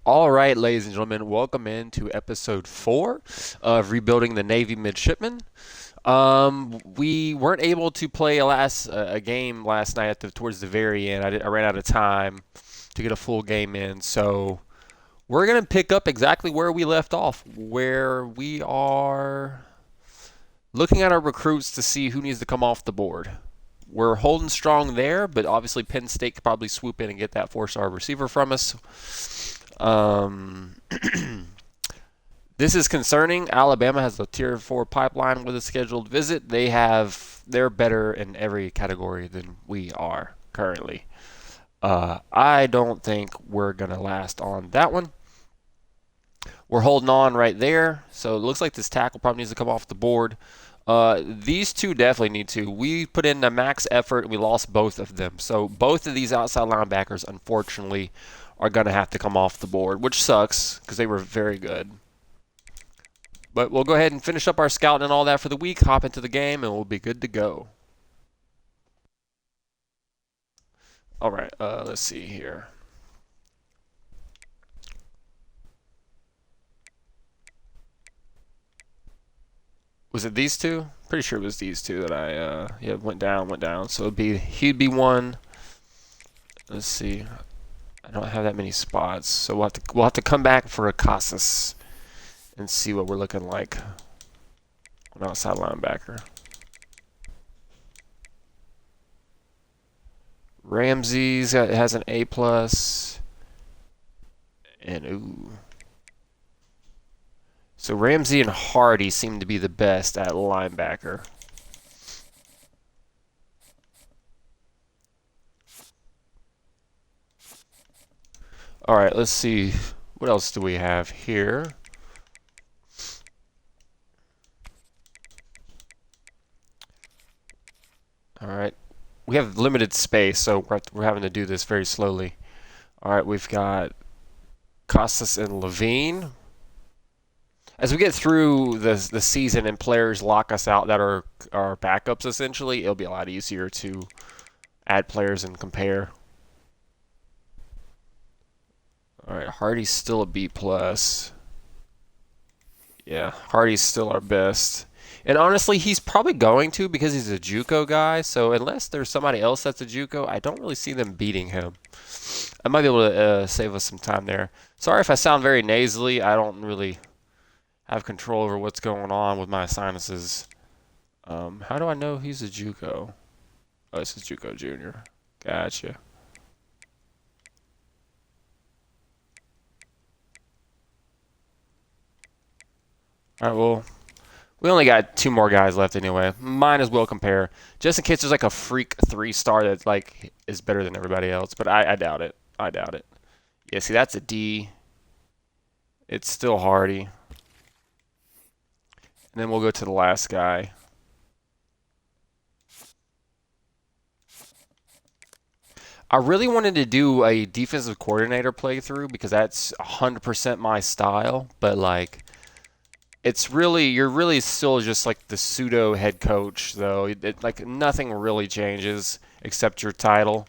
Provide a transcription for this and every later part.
All right, ladies and gentlemen, welcome into episode 4 of Rebuilding the Navy Midshipmen. We weren't able to play a game last night towards the very end. I ran out of time to get a full game in, so we're gonna pick up exactly where we left off, where we are looking at our recruits to see who needs to come off the board. We're holding strong there, but obviously Penn State could probably swoop in and get that 4-star receiver from us. Um, this is concerning. Alabama has a tier 4 pipeline with a scheduled visit. They're better in every category than we are currently. I don't think we're gonna last on that one. We're holding on right there. So it looks like this tackle probably needs to come off the board. These two definitely need to. We put in a max effort and we lost both of them. So both of these outside linebackers, unfortunately, are going to have to come off the board, which sucks because they were very good. But we'll go ahead and finish up our scouting and all that for the week, hop into the game, and we'll be good to go. All right, let's see here. Was it these two? Pretty sure it was these two that I went down. So he'd be one. Let's see. I don't have that many spots, so we'll have to come back for a Casas and see what we're looking like on outside linebacker. Ramsey's has an A plus, and ooh. So Ramsey and Hardy seem to be the best at linebacker. All right, let's see. What else do we have here? All right. We have limited space, so we're having to do this very slowly. All right, we've got Costas and Levine. As we get through the season and players lock us out that are our backups, essentially, it'll be a lot easier to add players and compare. All right, Hardy's still a B plus. Yeah, Hardy's still our best. And honestly, he's probably going to because he's a JUCO guy. So unless there's somebody else that's a JUCO, I don't really see them beating him. I might be able to save us some time there. Sorry if I sound very nasally. I don't really have control over what's going on with my sinuses. How do I know he's a JUCO? Oh, this is JUCO Junior. Gotcha. All right, well, we only got 2 more guys left anyway. Might as well compare, just in case there's like a freak 3-star that like is better than everybody else. But I doubt it. I doubt it. Yeah, see, that's a D. It's still Hardy. And then we'll go to the last guy. I really wanted to do a defensive coordinator playthrough because that's 100% my style. But like, you're really still just like the pseudo head coach, though. Like nothing really changes except your title.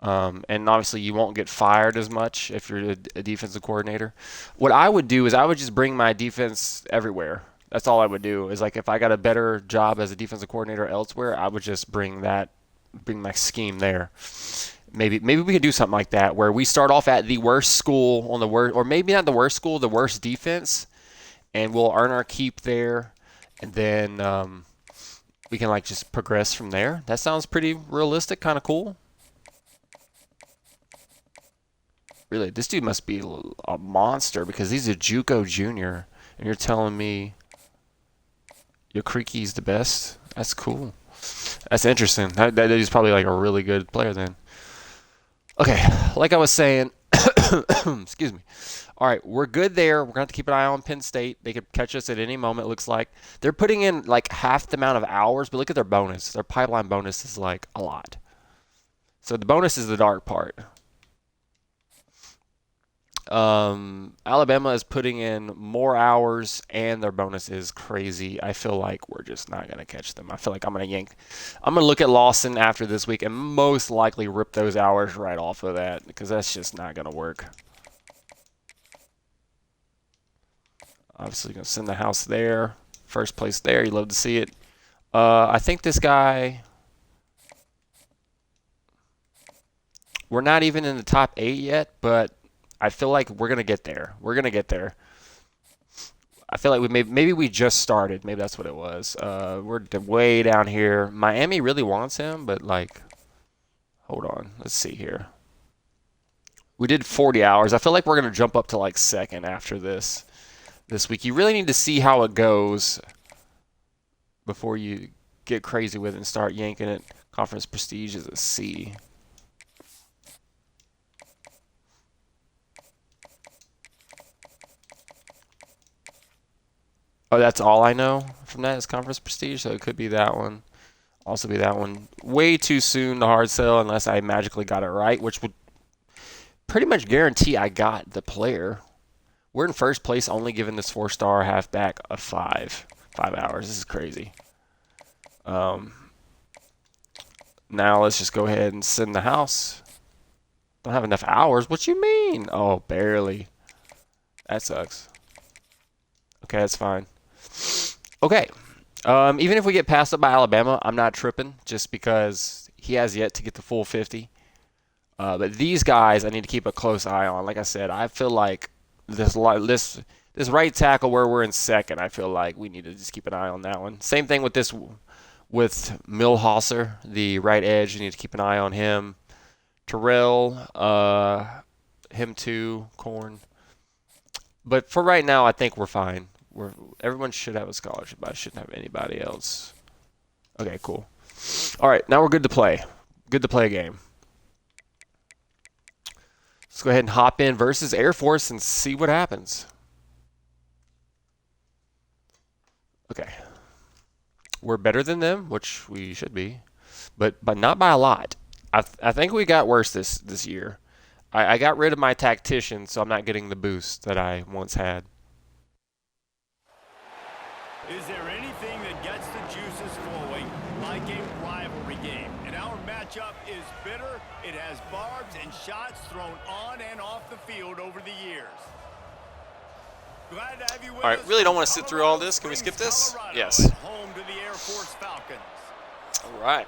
And obviously you won't get fired as much if you're a defensive coordinator. What I would do is I would just bring my defense everywhere. That's all I would do. Is like if I got a better job as a defensive coordinator elsewhere, I would just bring my scheme there. Maybe we could do something like that where we start off at the worst school on the worst, or maybe not the worst school, the worst defense, and we'll earn our keep there, and then we can like just progress from there. That sounds pretty realistic, kind of cool. Really, this dude must be a monster because he's a JUCO junior, and you're telling me your Creaky's the best? That's cool. That's interesting. That dude's probably like a really good player then. Okay, like I was saying, excuse me. All right, we're good there. We're going to have to keep an eye on Penn State. They could catch us at any moment, it looks like. They're putting in like half the amount of hours, but look at their bonus. Their pipeline bonus is like a lot. So the bonus is the dark part. Alabama is putting in more hours and their bonus is crazy. I feel like we're just not going to catch them. I feel like I'm going to look at Lawson after this week and most likely rip those hours right off of that because that's just not going to work. Obviously going to send the house there. First place there. You love to see it. I think this guy... We're not even in the top 8 yet, but I feel like we're going to get there. We're going to get there. I feel like maybe we just started. Maybe that's what it was. We're way down here. Miami really wants him, but like, hold on. Let's see here. We did 40 hours. I feel like we're going to jump up to like second after this week. You really need to see how it goes before you get crazy with it and start yanking it. Conference prestige is a C. Oh, that's all I know from that is conference prestige, so it could be that one. Also be that one. Way too soon to hard sell unless I magically got it right, which would pretty much guarantee I got the player. We're in first place, only giving this 4-star halfback a 5 hours. This is crazy. Now let's just go ahead and send the house. Don't have enough hours. What you mean? Oh, barely. That sucks. Okay, that's fine. Okay. Even if we get passed up by Alabama, I'm not tripping just because he has yet to get the full 50. But these guys I need to keep a close eye on. Like I said, I feel like this right tackle where we're in second, I feel like we need to just keep an eye on that one. Same thing with Milhauser, the right edge. You need to keep an eye on him. Terrell, him too, Corn. But for right now, I think we're fine. Everyone should have a scholarship, but I shouldn't have anybody else. Okay, cool. All right, now we're good to play. Good to play a game. Let's go ahead and hop in versus Air Force and see what happens. Okay. We're better than them, which we should be, but not by a lot. I think we got worse this year. I got rid of my tactician, so I'm not getting the boost that I once had. Is there anything that gets the juices flowing like a rivalry game? And our matchup is bitter. It has barbs and shots thrown on and off the field over the years. Glad to have you with all right, us. really don't want to sit through all this. Can we skip this? Yes. Home to the Air Force Falcons. All right.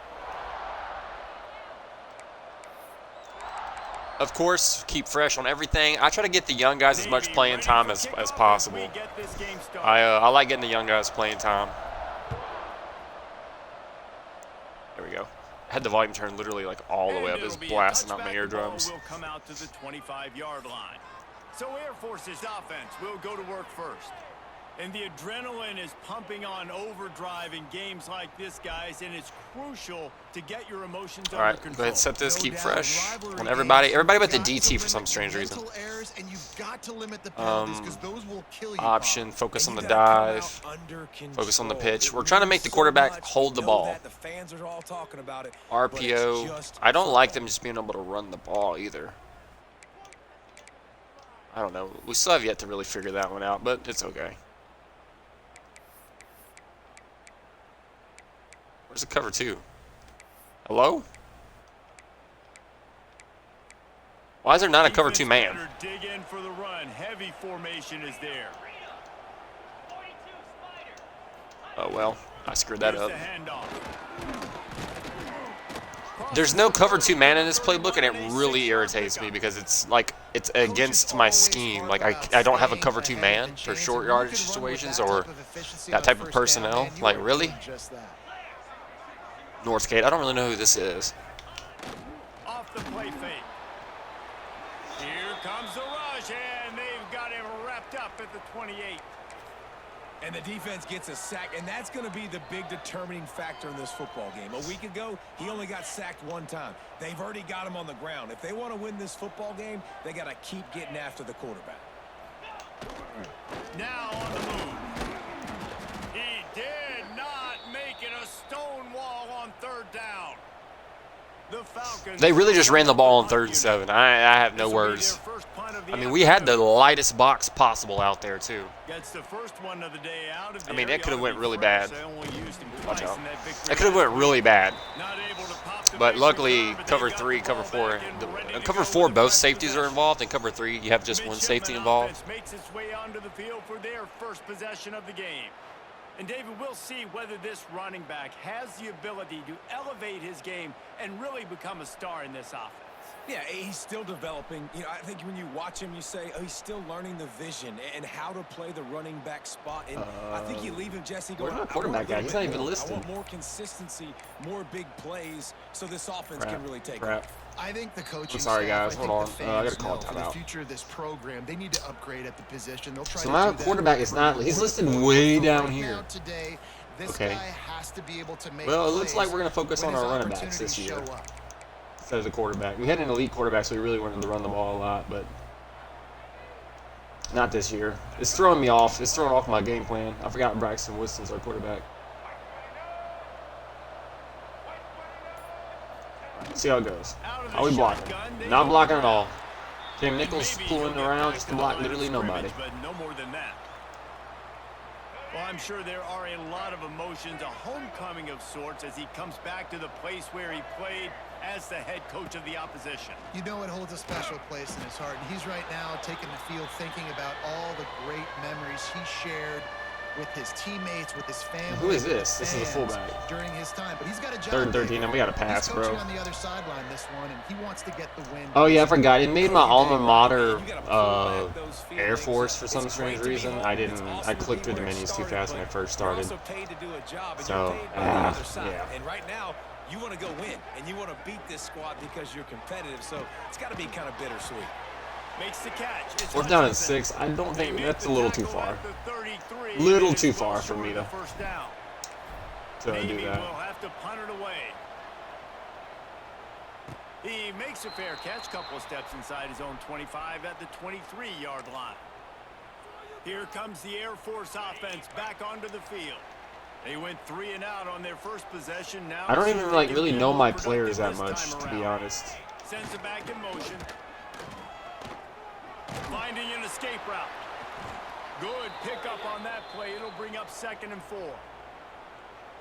Of course, keep fresh on everything. I try to get the young guys as much playing time as possible. I like getting the young guys playing time. There we go. I had the volume turned literally like all the way up. It was blasting out my eardrums. Will come out to the 25-yard line. So Air Force's offense will go to work first. And the adrenaline is pumping on overdrive in games like this, guys, and it's crucial to get your emotions under control. All right, go ahead and set this, keep fresh on everybody but the DT for some strange reason. Option, focus on the dive, focus on the pitch. We're trying to make the quarterback hold the ball. RPO, I don't like them just being able to run the ball either. I don't know. We still have yet to really figure that one out, but it's okay. Where's the cover 2? Hello? Why is there not a cover 2 man? Dig in for the run. Heavy formation is there. Oh well, I screwed that up. There's no cover 2 man in this playbook, and it really irritates me because it's against my scheme. Like I don't have a cover 2 man for short yardage situations or that type of personnel. Like really? Northgate, I don't really know who this is. Off the play fake. Here comes the rush, and they've got him wrapped up at the 28. And the defense gets a sack, and that's going to be the big determining factor in this football game. A week ago, he only got sacked 1 time. They've already got him on the ground. If they want to win this football game, they got to keep getting after the quarterback. Now on the move. He did not make it a stone wall on 3rd down. The Falcons. They really just ran the ball on 3rd and 7. I have no words. I mean, we had the lightest box possible out there too. Gets the first one of the day out. I mean, that could have went really bad. Watch out. That could have went really bad. But luckily, cover 3, cover 4. Cover 4, both safeties are involved. And cover 3, you have just one safety involved. Makes its way onto the field for their first possession of the game. And David, we'll see whether this running back has the ability to elevate his game and really become a star in this offense. Yeah, he's still developing. You know, I think when you watch him, you say, oh, he's still learning the vision and how to play the running back spot. And I think you leave him, Jesse, going, where's my quarterback guy? He's not even listed. I want more consistency, more big plays, so this offense can really take off. I think the coaching I'm sorry, staff, guys. Hold on. I got to call for the timeout. future of this program, they need to upgrade at the position. They'll try So to my do that quarterback is not. He's listed way down here. Today, this Okay. guy has to be able to make Well, it looks plays like we're going to focus when on his our running backs opportunities this year show up. instead of the quarterback. We had an elite quarterback, so we really wanted to run the ball a lot, but not this year. It's throwing me off. It's throwing off my game plan. I forgot Braxton Winston's our quarterback. See how it goes. How we blocking? Not blocking at all. Cam Nichols pulling around just to block literally nobody. But no more than that. Well, I'm sure there are a lot of emotions, a homecoming of sorts, as he comes back to the place where he played as the head coach of the opposition. You know it holds a special place in his heart. And he's right now taking the field thinking about all the great memories he shared with his teammates, with his family. Who is this? with This is a fans fullback. during his time. But he's got a job. 3rd and 13, and we got to pass, He's bro. coaching on the other sideline this one, and he wants to get the win. Oh yeah, I forgot. It made my alma mater Air Force for some strange reason. I clicked through the menus too fast when I first started. So, yeah. And right now, you want to go win, and you want to beat this squad because you're competitive. So it's got to be kind of bittersweet. Makes the catch. It's 4th down and 6. I don't think that's a little too far. Little too far for me to do Navy that. will have to punt it away. He makes a fair catch, couple of steps inside his own 25 at the 23-yard line. Here comes the Air Force offense back onto the field. They went 3 and out on their first possession. Now I don't even really know my players that much, to be honest. Sends it back in motion. Finding an escape route. Good pickup on that play. It'll bring up 2nd and 4.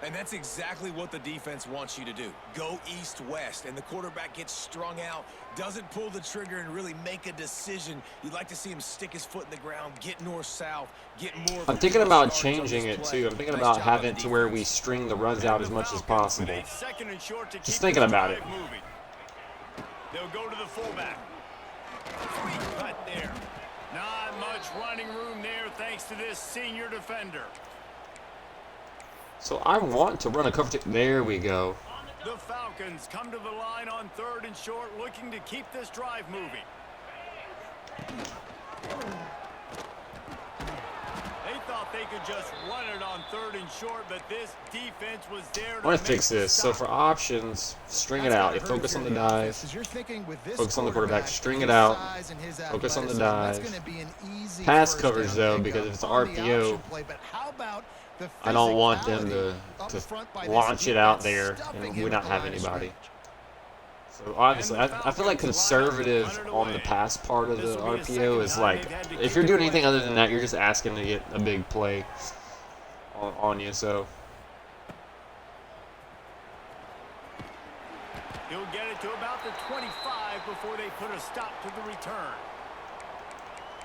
And that's exactly what the defense wants you to do. Go east-west, and the quarterback gets strung out, doesn't pull the trigger and really make a decision. You'd like to see him stick his foot in the ground, get north-south, get more. I'm thinking about changing it too. I'm thinking about having it to where we string the runs out as much as possible. Just thinking about it. They'll go to the fullback. Sweet cut there. Not much running room there thanks to this senior defender. So I want to run a cover 2. There we go. The Falcons come to the line on 3rd and short, looking to keep this drive moving. They thought they could just run it on 3rd and short, but this defense was there to I want to fix this. So for options, string it out. You focus on the dive. Focus on the quarterback. String it out. Focus on the dive. Pass coverage though, because if it's an RPO, I don't want them to launch it out there and we not have anybody. So obviously, I feel like conservative on the pass part of the RPO is like, if you're doing anything other than that, you're just asking to get a big play on you. So he'll get it to about the 25 before they put a stop to the return.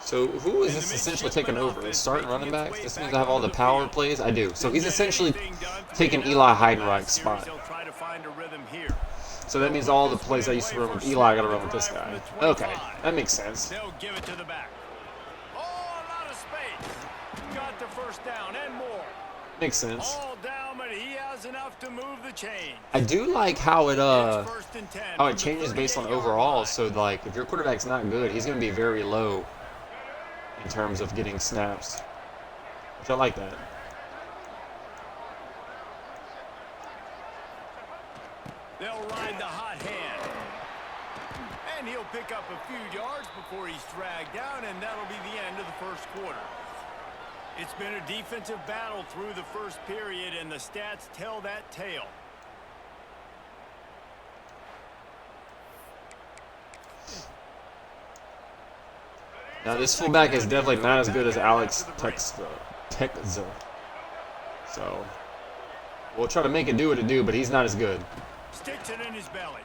So who is this essentially taking over? Is starting running back? This means I have all the power plays? I do. So he's essentially taking Eli Heidenreich's spot. So that means all the plays I used to run with Eli, I got to run with this guy. Okay, that makes sense. They'll give it to the back. Oh, a lot of space. Got the first down and more. Makes sense. All down, but he has enough to move the chain. I do like how it changes based on overall. So like if your quarterback's not good, he's going to be very low in terms of getting snaps, which I like that. They'll ride the hot hand. And he'll pick up a few yards before he's dragged down, and that'll be the end of the first quarter. It's been a defensive battle through the first period, and the stats tell that tale. Now this fullback is definitely not as good as Alex Texza. So we'll try to make it do what it do, but he's not as good. Sticks it in his belly.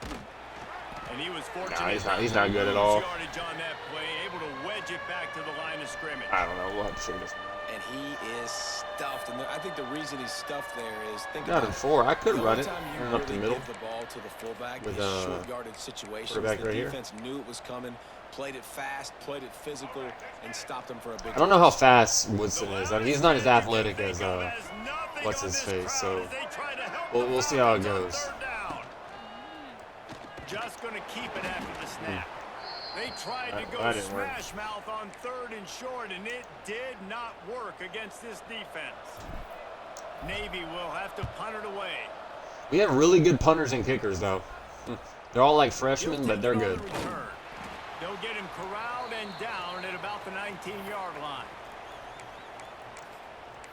And he was fortunate. Nah, he's not good at all. Yardage on that play, able to wedge it back to the line of scrimmage. I don't know. We'll have to figure this one out. And he is stuffed. And I think the reason he's stuffed there is Got it 4. I could run it. Run Run up the middle. The ball to the fullback With short yardage situations. quarterback The right here. defense knew it was coming, played it fast, played it physical, and stopped him for a big. I don't know how fast Woodson is. I mean, he's not as athletic as what's his face. So we'll see how it goes. Just going to keep it after the snap. They tried to go smash mouth on 3rd and short, and it did not work against this defense. Navy will have to punt it away. We have really good punters and kickers, though. They're all like freshmen, but they're good. They'll get him corralled and down at about the 19-yard line.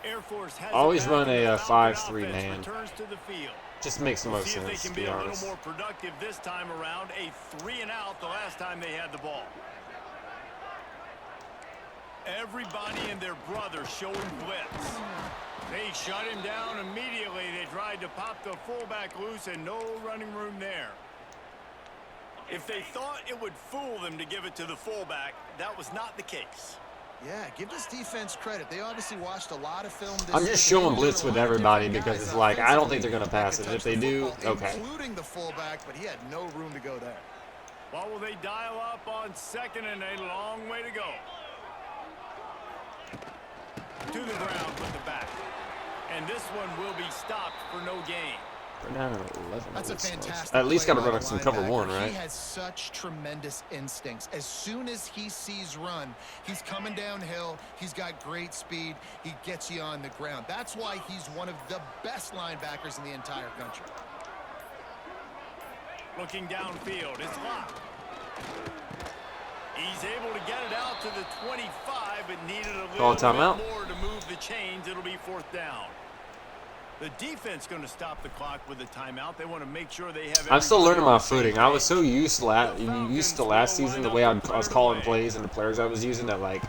Air Force has always run a 5-3 man. Returns to the field. Just makes the most See if they sense, can to be be a honest. little more productive this time around. A 3-and-out the last time they had the ball. Everybody and their brother showing blitz. They shut him down immediately. They tried to pop the fullback loose and no running room there. If they thought it would fool them to give it to the fullback, that was not the case. Yeah, give this defense credit. They obviously watched a lot of film. I'm just showing blitz with everybody because it's like, I don't think they're going to pass it. If they do, okay. Including the fullback, but he had no room to go there. Well, will they dial up on 2nd and a long way to go? To the ground with the back. And this one will be stopped for no gain. We're down at 11. That's a fantastic At least got to play by run the some cover linebacker. 1, right? He has such tremendous instincts. As soon as he sees run, he's coming downhill. He's got great speed. He gets you on the ground. That's why he's one of the best linebackers in the entire country. Looking downfield, it's locked. He's able to get it out to the 25, but needed a little bit more to move the chains. It'll be 4th down. The defense going to stop the clock with a timeout. They want to make sure they have. I'm still learning my footing. I was so used to last season, the way I was calling plays and the players I was using, that like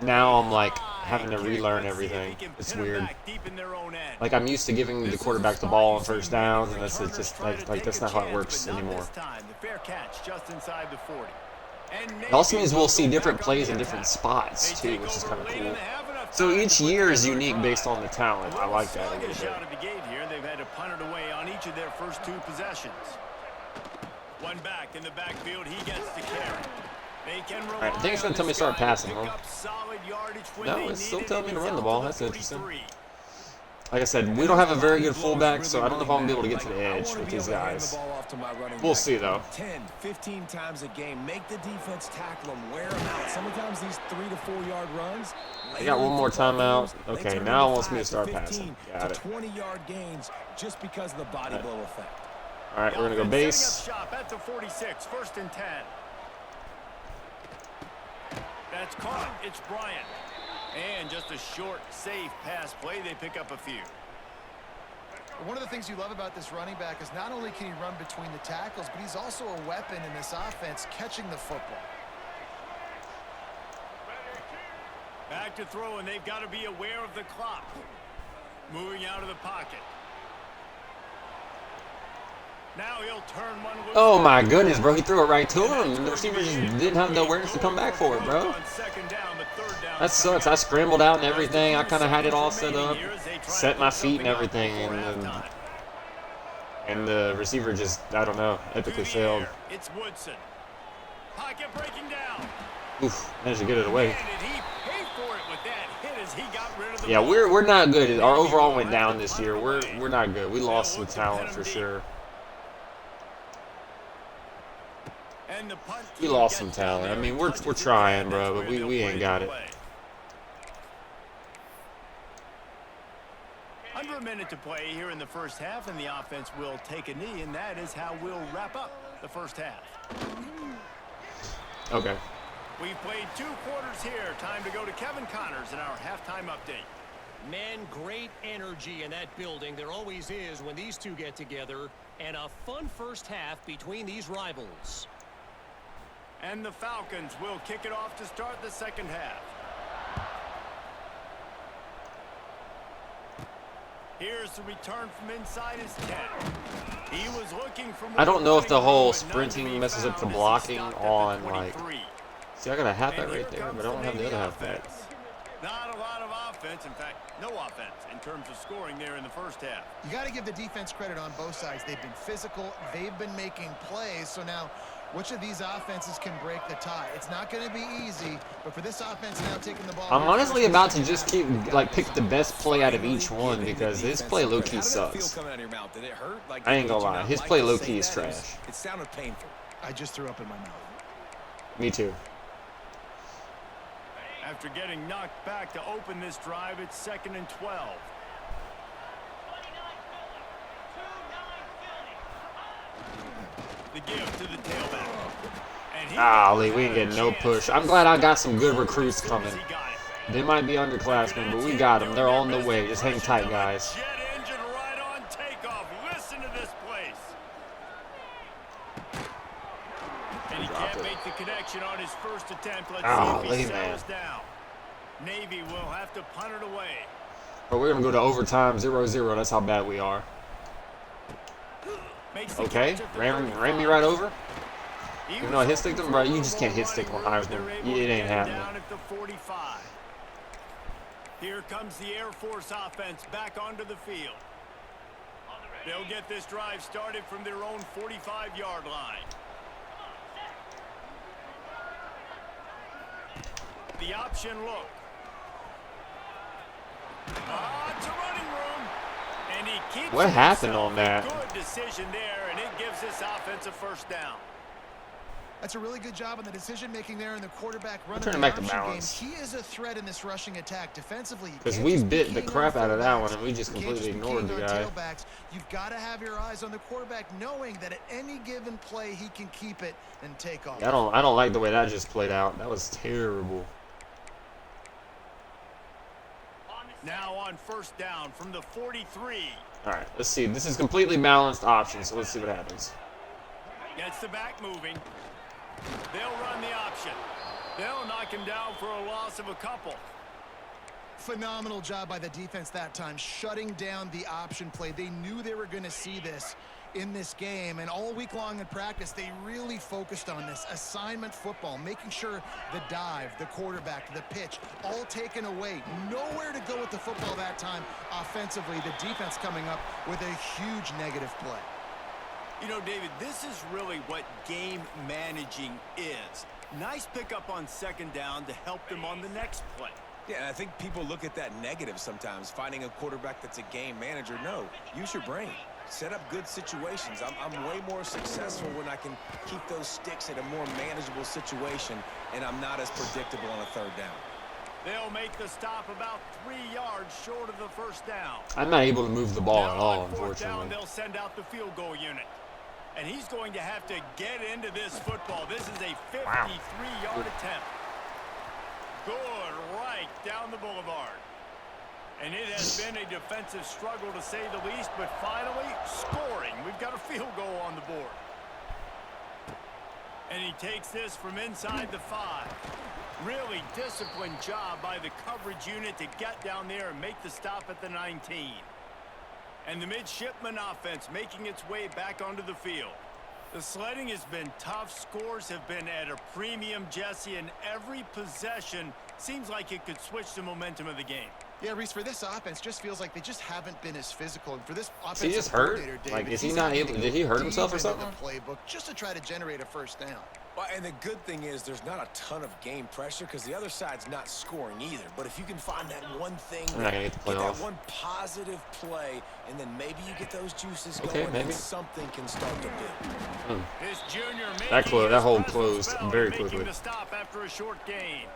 now I'm like having to relearn everything. It's weird. Like I'm used to giving the quarterback the ball on 1st downs, and that's just like that's not how it works anymore. The fair catch just inside the 40. It also means we'll see different plays in different spots too, which is kind of cool. So each year is unique based on the talent. I like that a little bit. Out of the gate here. They've had to punt it away on each of their first 2 possessions. One back in the backfield. He gets the carry. They can rely. All right, I think it's going to tell me to start passing, though. No, it's still telling me to run the ball. That's interesting. Like I said, we don't have a very good fullback, so I don't know if I'm going to be able to get to the edge with these guys. We'll see, though. 10, 15 times a game. Make the defense tackle them, wear them out. Sometimes these 3 to 4 yard runs. I got one more timeout. Okay, now it wants me to start passing. Got it. 20-yard gains just because of the body blow effect. All right, we're going to go base. Shop at the 46, 1st and 10. That's caught. It's Bryant. And just a short, safe pass play. They pick up a few. One of the things you love about this running back is not only can he run between the tackles, but he's also a weapon in this offense catching the football. Back to throw, and they've got to be aware of the clock. Moving out of the pocket. Now he'll turn one loose. Oh my goodness, bro. He threw it right to him. The receiver just didn't have the awareness to come back for it, bro. That sucks. I scrambled out and everything. I kind of had it all set up. Set my feet and everything. And the receiver just, I don't know, epically failed. It's Woodson. Pocket breaking down. Oof, managed to get it away. Yeah, we're not good. Our overall went down this year. We're not good. We lost some talent for sure. We lost some talent. I mean, we're trying, bro, but we ain't got it. Under a minute to play here in the first half, and the offense will take a knee, and that is how we'll wrap up the first half. Okay. We've played 2 quarters here. Time to go to Kevin Connors in our halftime update. Man, great energy in that building. There always is when these two get together, and a fun first half between these rivals. And the Falcons will kick it off to start the second half. Here's the return from inside his 10. He was looking for I don't know if the more whole running room, but none to sprinting be messes up the found as he blocking stopped at the on, like... 23. See, I got a halfback And here right there, comes but I don't have the Navy other halfback. offense. Not a lot of offense, in fact, no offense in terms of scoring there in the first half. You got to give the defense credit on both sides. They've been physical. They've been making plays. So now, which of these offenses can break the tie? It's not going to be easy, but for this offense now taking the ball... I'm honestly about to just keep, like, pick the best play out of each one because his play low-key sucks. I ain't gonna lie. His play low-key is trash. It sounded painful. I just threw up in my mouth. Me too. After getting knocked back to open this drive, it's 2nd and 12. The give to the tailback. And Golly, we ain't getting no push. I'm glad I got some good recruits coming. They might be underclassmen, but we got them. They're on the way. Just hang tight, guys. Jet engine right on takeoff. Listen to this place. And he can't make the connection on his first attempt. Let's see if he settles down. Navy will have to punt it away. But we're gonna go to overtime, 0-0. That's how bad we are. Okay, ran me right over. You know, I hit stick them, bro. You just can't hit stick on Heisman. It ain't happening. Here comes the Air Force offense back onto the field. They'll get this drive started from their own 45-yard line. The option look. It's a running room. And he keeps what happened on that? Good decision there, and it gives this offense a first down. That's a really good job on the decision-making there in the quarterback run. Trying to make the balance. He is a threat in this rushing attack defensively. Because we bit the crap out of that one, and we just completely ignored the guy. You've got to have your eyes on the quarterback, knowing that at any given play he can keep it and take off. Yeah, I don't like the way that just played out. That was terrible. Now on first down from the 43. All right, let's see. This is completely balanced option, so let's see what happens. Gets the back moving. They'll run the option. They'll knock him down for a loss of a couple. Phenomenal job by the defense that time, shutting down the option play. They knew they were going to see this in this game, and all week long in practice, they really focused on this assignment football, making sure the dive, the quarterback, the pitch, all taken away. Nowhere to go with the football that time offensively. The defense coming up with a huge negative play. You know, David, this is really what game managing is. Nice pickup on second down to help them on the next play. Yeah, and I think people look at that negative sometimes, finding a quarterback that's a game manager. No, use your brain. Set up good situations. I'm way more successful when I can keep those sticks at a more manageable situation, and I'm not as predictable on a third down. They'll make the stop about 3 yards short of the first down. I'm not able to move the ball at all, On fourth down, unfortunately. they'll send out the field goal unit. And he's going to have to get into this football. This is a 53-yard attempt. Good, right down the boulevard. And it has been a defensive struggle to say the least, but finally scoring. We've got a field goal on the board. And he takes this from inside the 5. Really disciplined job by the coverage unit to get down there and make the stop at the 19. And the Midshipmen offense making its way back onto the field. The sledding has been tough. Scores have been at a premium, Jesse, and every possession seems like it could switch the momentum of the game. Yeah, Reese, for this offense, just feels like they just haven't been as physical. And for this offense, Is he just hurt? Like, is he not able? Did he hurt himself or something? The playbook just to try to generate a first down. Well, and the good thing is there's not a ton of game pressure because the other side's not scoring either. But if you can find that one thing, I'm not gonna get the play off. that one positive play, and then maybe you get those juices Okay, going, maybe. and something can start to build. This junior That hole closed very quickly. The stop after a short gain.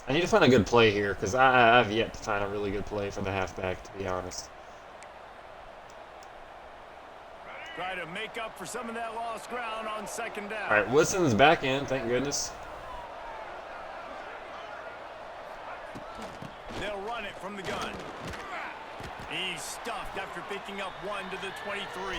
I need to find a good play here because I've yet to find a really good play for the halfback, to be honest. Try to make up for some of that lost ground on second down. All right, Woodson's back in, thank goodness. They'll run it from the gun. He's stuffed after picking up 1 to the 23.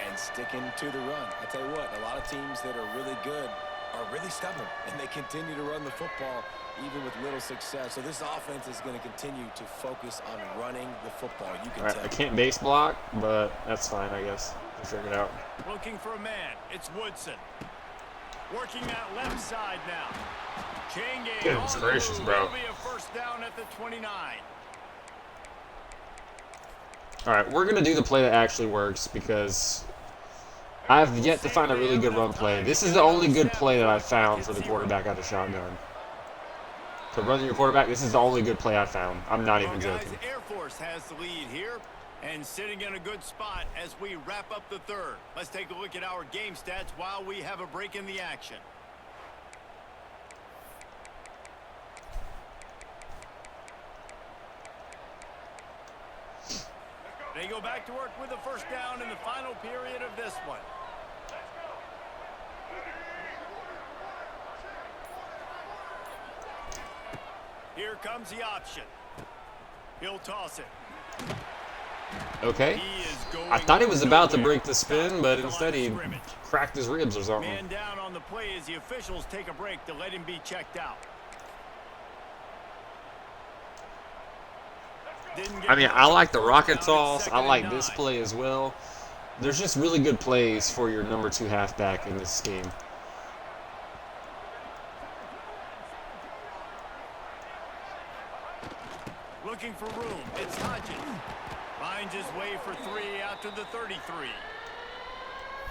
And sticking to the run. I tell you what, a lot of teams that are really good are really stubborn, and they continue to run the football even with little success. So this offense is going to continue to focus on running the football. You can tell. I can't base block, but that's fine, I guess. We'll figure it out. Looking for a man. It's Woodson. Working that left side now. Chain game. Goodness gracious, bro. It'll be a first down at the 29. All right, we're going to do the play that actually works because I've yet to find a really good run play. This is the only good play that I've found for the quarterback out of shotgun. So running your quarterback, this is the only good play I found. I'm not even joking. Air Force has the lead here and sitting in a good spot as we wrap up the third. Let's take a look at our game stats while we have a break in the action. They go back to work with the first down in the final period of this one. Here comes the option. He'll toss it. Okay. I thought he was about to break the spin, but instead he cracked his ribs or something. Man down on the play as the officials take a break to let him be checked out. I mean, I like the rocket toss. I like this play as well. There's just really good plays for your number 2 halfback in this scheme. Looking for room. It's Hodges. Finds his way for 3 out to the 33.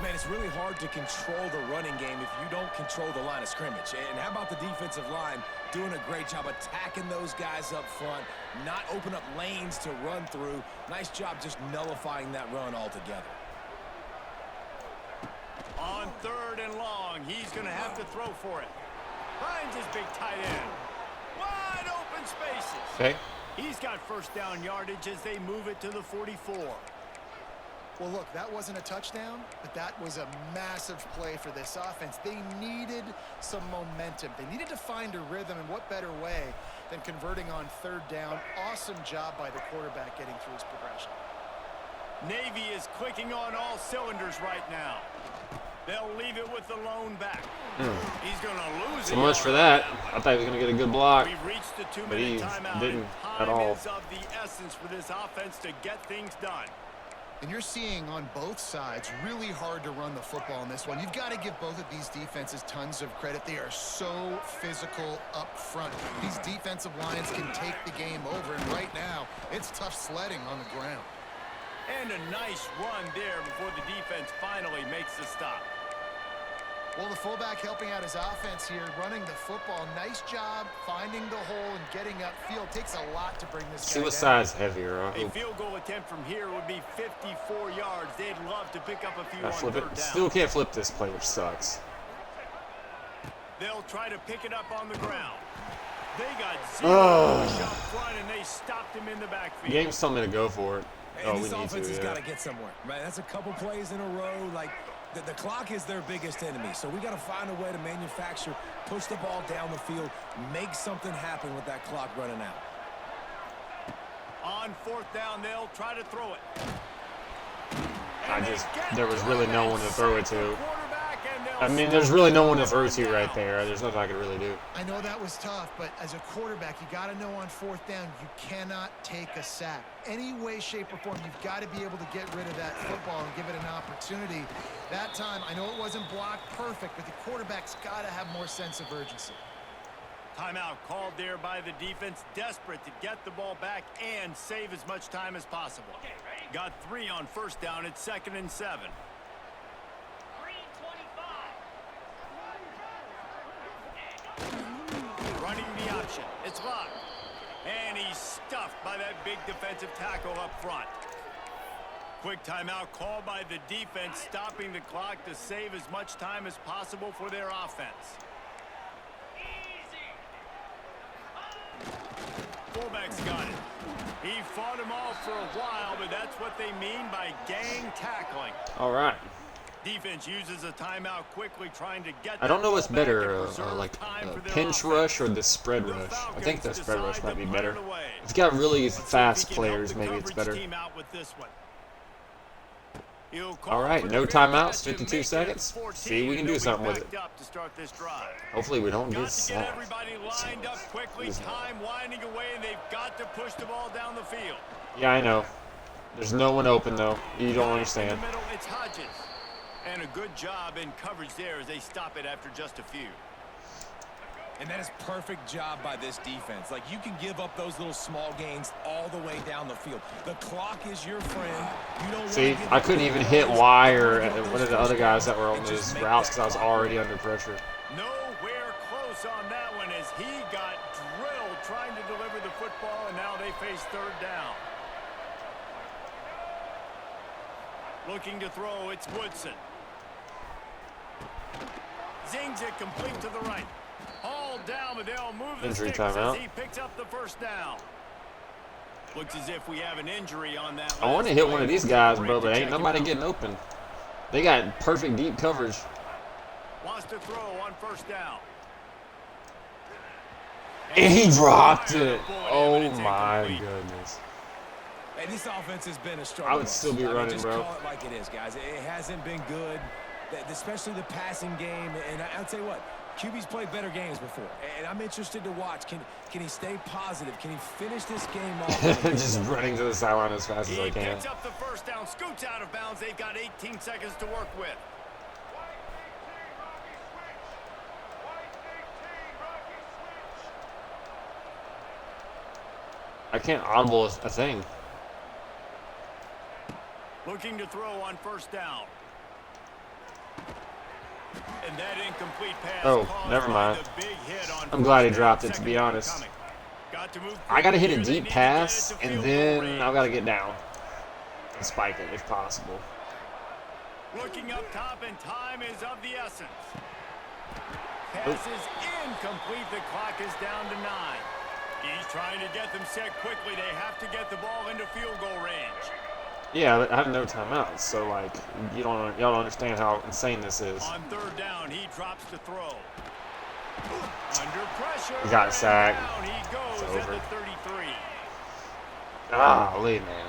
Man, it's really hard to control the running game if you don't control the line of scrimmage. And how about the defensive line doing a great job attacking those guys up front, not open up lanes to run through. Nice job just nullifying that run altogether. On 3rd and long, he's going to have to throw for it. Finds his big tight end. Wide open spaces. Okay. He's got first down yardage as they move it to the 44. Well, look, that wasn't a touchdown, but that was a massive play for this offense. They needed some momentum. They needed to find a rhythm, and what better way than converting on 3rd down. Awesome job by the quarterback getting through his progression. Navy is clicking on all cylinders right now. They'll leave it with the lone back. He's going to lose it. So much for that. I thought he was going to get a good block, We've reached the 2-minute but he timeout. didn't Time at all. is of the essence for this offense to get things done. And you're seeing on both sides really hard to run the football in this one. You've got to give both of these defenses tons of credit. They are so physical up front. These defensive lines can take the game over, and right now it's tough sledding on the ground. And a nice run there before the defense finally makes the stop. Well, the fullback helping out his offense here, running the football. Nice job finding the hole and getting upfield. Takes a lot to bring this guy down. Suicide's heavier. A field goal attempt from here would be 54 yards. They'd love to pick up a few on Flip 3rd it. down. Still can't flip this play, which sucks. They'll try to pick it up on the ground. They got 0 push up front, and they stopped him in the backfield. Game's telling me to go for it. And We this need offense to, has yeah. got to get somewhere. Right? That's a couple plays in a row. Like, the clock is their biggest enemy. So we got to find a way to manufacture, push the ball down the field, make something happen with that clock running out. On 4th down, they'll try to throw it. There was really no one to throw it to. I mean, there's really no one to throw to right there. There's nothing I could really do. I know that was tough, but as a quarterback, you got to know on 4th down, you cannot take a sack. Any way, shape, or form, you've got to be able to get rid of that football and give it an opportunity. That time, I know it wasn't blocked perfect, but the quarterback's got to have more sense of urgency. Timeout called there by the defense, desperate to get the ball back and save as much time as possible. Got 3 on 1st down. It's 2nd and 7. Running the option. It's locked. And he's stuffed by that big defensive tackle up front. Quick timeout called by the defense, stopping the clock to save as much time as possible for their offense. Fullback's got it. He fought him off for a while, but that's what they mean by gang tackling. All right. Defense uses a timeout quickly, trying to get. I don't know what's that ball back better, and preserve like time a for their pinch offense. rush or the spread The rush. I Falcons think the spread rush decide might be to put better. it away. If you got really Let's see if fast he can help players, the maybe it's coverage better. team out with this one. All right, no timeouts, 52 seconds. See, we can do something with it. Hopefully we don't get sacked. Everybody lined up quickly, time winding away, and they've got to push the ball down the field. Yeah, I know. There's no one open, though. You don't understand. In the middle, it's Hodges. And a good job in coverage there as they stop it after just a few. And that is perfect job by this defense. Like, you can give up those little small gains all the way down the field. The clock is your friend. You don't See, I couldn't even hit Y or one of the other guys that were on those routes because I was already under pressure. Nowhere close on that one as he got drilled trying to deliver the football, and now they face third down. Looking to throw, it's Woodson. Zings it complete to the right. All down, but they'll move the Injury sticks timeout. as he picks up the first down. Looks as if we have an injury on that. I want to hit one of these guys, bro, but ain't nobody getting open. They got perfect deep coverage. Wants to throw on first down. And he dropped it. Oh, my goodness. Hey, this offense has been a struggle. I would still be running, just bro. call it like it is, guys. It hasn't been good, especially the passing game. And I'll tell you what, QB's played better games before, and I'm interested to watch. Can he stay positive? Can he finish this game off? Just running to the sideline as fast as I He can. picks up the first down, scoots out of bounds. They've got 18 seconds to work with. I can't audible a thing. Looking to throw on first down. And that incomplete pass. Oh, never mind. I'm glad he dropped it, to be honest. I got to hit a deep pass, and then I've got to get down and spike it if possible. Looking up top, and time is of the essence. Pass is incomplete. The clock is down to 9. He's trying to get them set quickly. They have to get the ball into field goal range. Yeah, I have no timeouts, so like y'all don't understand how insane this is. On third down, he drops to throw. Under pressure. He got sacked. Down he goes It's at over. the 33. Golly, man.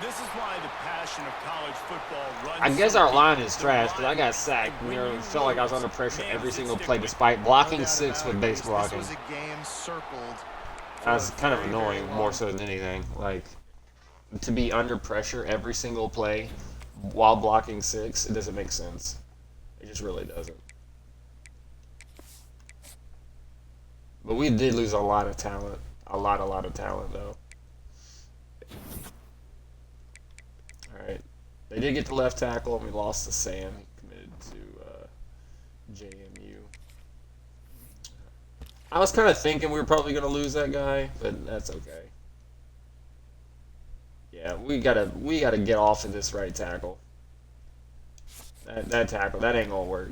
This is why the passion of college football runs. I guess so our deep. line is trash, but I got sacked. You know, it felt like I was under pressure every single play, despite blocking 6 with base blocking. This was a game circled. That's kind of annoying, more so than anything. Like, to be under pressure every single play while blocking 6, it doesn't make sense. It just really doesn't. But we did lose a lot of talent. A lot of talent, though. Alright. They did get the left tackle, and we lost to Sam. He committed to JMU. I was kind of thinking we were probably going to lose that guy, but that's okay. Yeah, we gotta get off of this right tackle. That tackle, that ain't gonna work.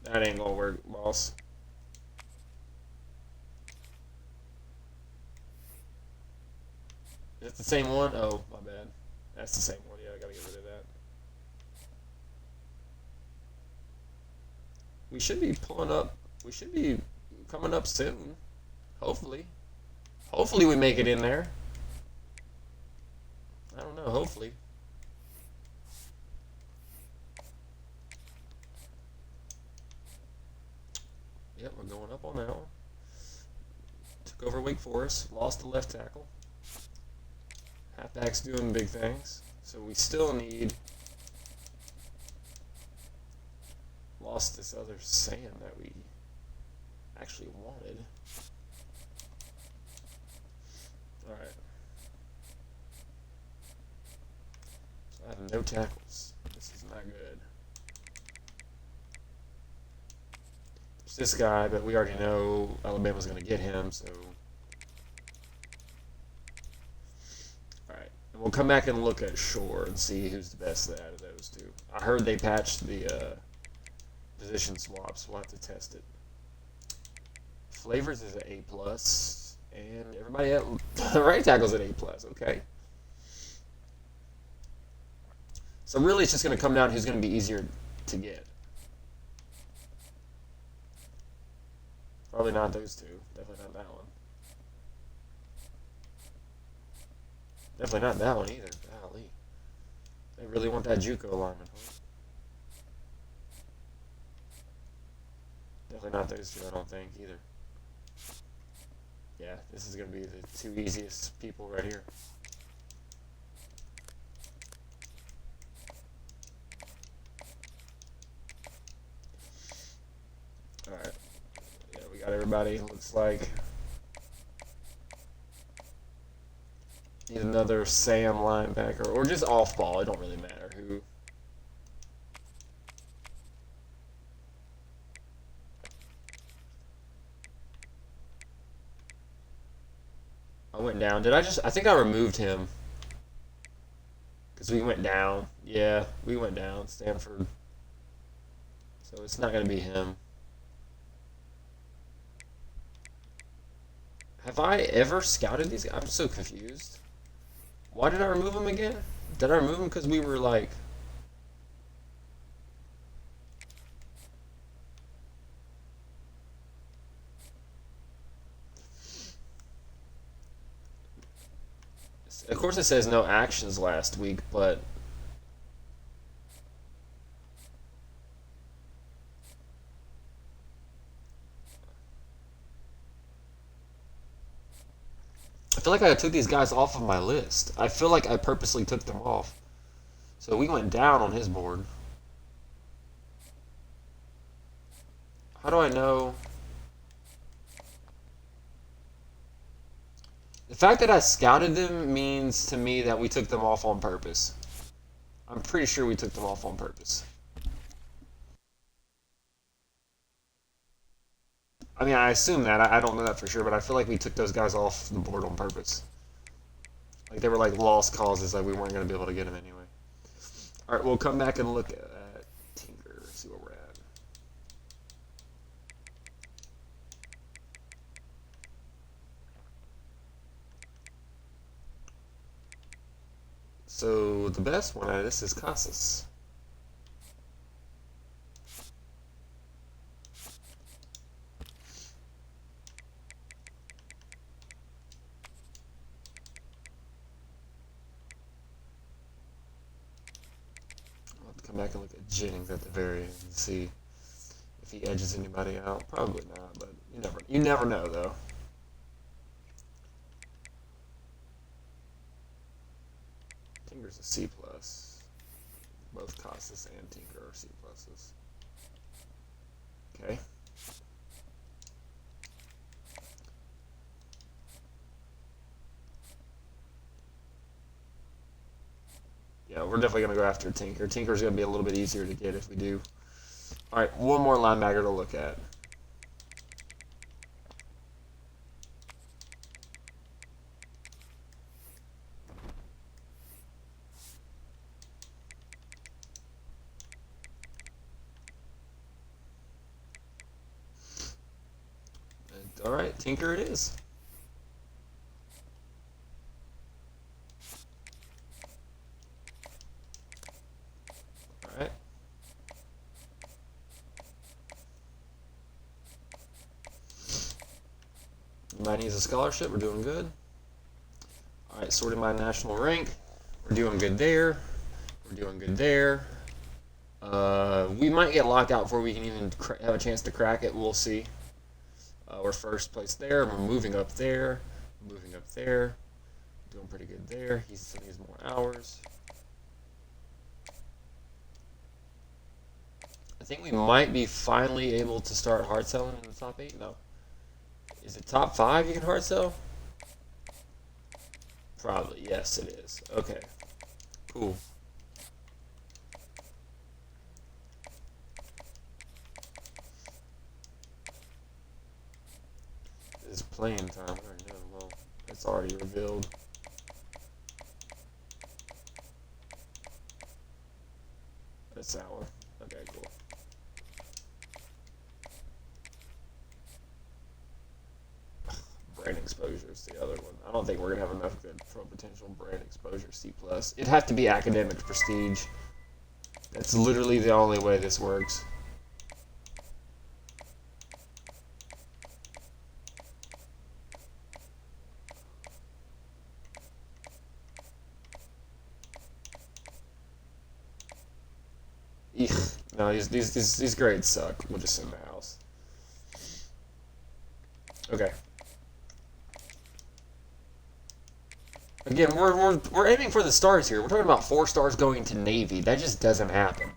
That ain't gonna work, boss. Is it the same one? Oh, my bad. That's the same one. Yeah, I gotta get rid of that. We should be pulling up. We should be coming up soon. Hopefully. Hopefully we make it in there. I don't know, hopefully. Yep, we're going up on that one. Took over Wake Forest, lost the left tackle. Halfback's doing big things. So we still need... Lost this other Sam that we actually wanted. Alright. I have no tackles. This is not good. There's this guy, but we already know Alabama's going to get him, so... Alright, and we'll come back and look at Shore and see who's the best out of those two. I heard they patched the position swaps. We'll have to test it. Flavors is an A+, and everybody at the right tackle's an A+, okay? So really it's just going to come down to who's going to be easier to get. Probably not those two. Definitely not that one. Definitely not that one either. Golly. They really want that JUCO lineman, huh? Definitely not those two, I don't think, either. Yeah, this is going to be the two easiest people right here. Alright. Yeah, we got everybody. Looks like. Need another Sam linebacker. Or just off ball. It don't really matter who. I went down. Did I just... I think I removed him. Because we went down. Yeah, we went down. Stanford. So it's not going to be him. Have I ever scouted these guys? I'm so confused. Why did I remove him again? Did I remove him because we were like... Of course it says no actions last week, but... I feel like I took these guys off of my list. I feel like I purposely took them off. So we went down on his board. How do I know? The fact that I scouted them means to me that we took them off on purpose. I'm pretty sure we took them off on purpose. I mean, I assume that. I don't know that for sure, but I feel like we took those guys off the board on purpose. Like, they were like lost causes, like we weren't going to be able to get them anyway. Alright, we'll come back and look at Tinker, see where we're at. So, the best one out of this is Casas. Come back and look at Jennings at the very end and see if he edges anybody out. Probably not, but you never know though. Tinker's a C plus. Both Casas and Tinker are C pluses. Okay. Yeah, we're definitely going to go after Tinker. Tinker's going to be a little bit easier to get if we do. All right, one more linebacker to look at. All right, Tinker it is. All right. Might needs a scholarship. We're doing good. All right, sorting by national rank. We're doing good there. We're doing good there. We might get locked out before we can even have a chance to crack it. We'll see. We're first place there. We're moving up there. Moving up there. Doing pretty good there. He still needs more hours. I think we might be finally able to start hard selling in the top 8. No. Is it top 5 you can hard sell? Probably. Yes, it is. Okay. Cool. It's playing time. I already know. Well, it's already revealed. That's that one. Okay, cool. Brand exposure is the other one. I don't think we're gonna have enough good pro potential brand exposure C plus. It'd have to be academic prestige. That's literally the only way this works. Navy. No, these grades suck. We'll just send the house. Okay. Again, we're aiming for the stars here. We're talking about 4 stars going to Navy. That just doesn't happen.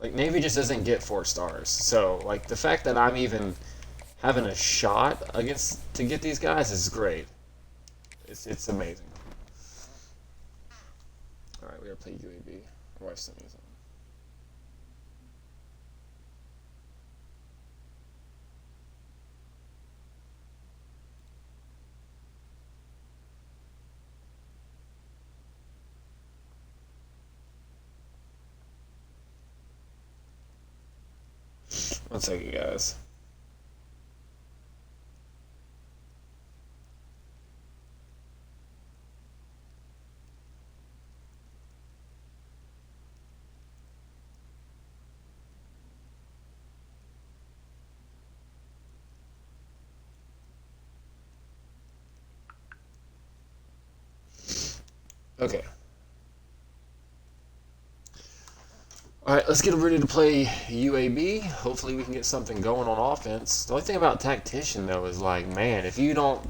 Like, Navy just doesn't get 4 stars. So, like, the fact that I'm even having a shot to get these guys is great. It's amazing. Alright, we gotta play UAB. My wife sent me something. One second, guys. Okay. Alright, let's get ready to play UAB. Hopefully we can get something going on offense. The only thing about Tactician, though, is like, man, if you don't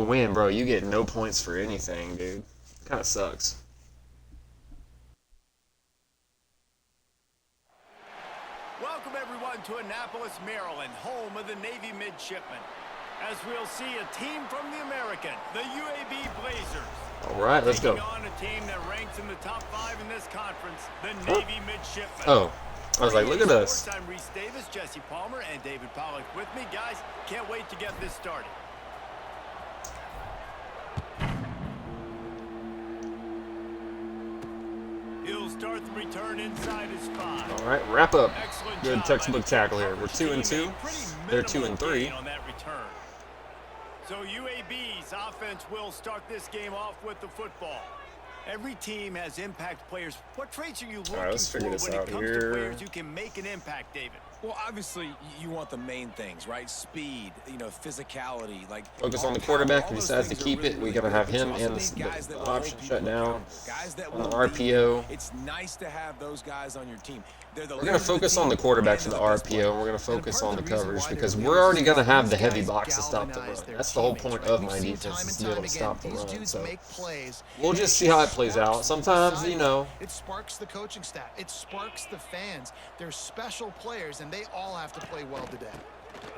win, bro, you get no points for anything, dude. Kind of sucks. Welcome, everyone, to Annapolis, Maryland, home of the Navy Midshipmen. As we'll see a team from the American, the UAB Blazers. All right, let's go. Taking on a team that ranks in the top 5 in this conference, the Navy Midshipmen. Oh, I was like, look at us. I'm Reese Davis, Jesse Palmer, and David Pollock with me. Guys, can't wait to get this started. He'll start the return inside his 5. All right, wrap up. Excellent Good job textbook by tackle here. the We're 2-2. They're 2-3. on that return. So UAB's offense will start this game off with the football. Every team has impact players. What traits are you looking let's for figure when this it out comes here. to players who can make an impact, David? Well, obviously, you want the main things, right? Speed, physicality. Like Focus on the quarterback. If he decides to keep it, we're going to have him and the option shut down on the RPO. It's nice to have those guys on your team. We're going to focus on the quarterbacks and the RPO, and we're going to focus on the coverage because we're already going to have the heavy box to stop the run. That's the whole point of my defense, is to be able to stop the run. So we'll just see how it plays out. Sometimes, it sparks the coaching staff. It sparks the fans. They're special players, and they all have to play well today.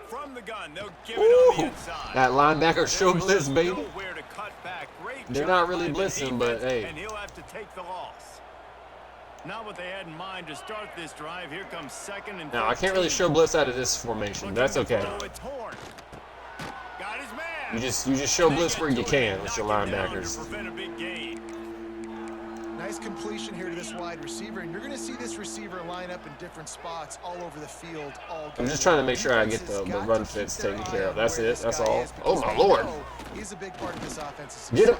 From the gun, they'll give it on the inside. That linebacker show blitz, baby. Nowhere to cut back. Great They're job not really by the blitzing, but defense, hey. And he'll have to take the loss. Not what they had in mind to start this drive. Here comes 2nd and 13. Now, I can't really show blitz out of this formation. That's okay. Got his man. You just show blitz where you can with your linebackers. Nice completion here to this wide receiver, and you're going to see this receiver line up in different spots all over the field all game. I'm just trying to make sure I get the run fits taken care of. That's it. That's all. Oh, my Lord. He's a big part of this offense. Get him.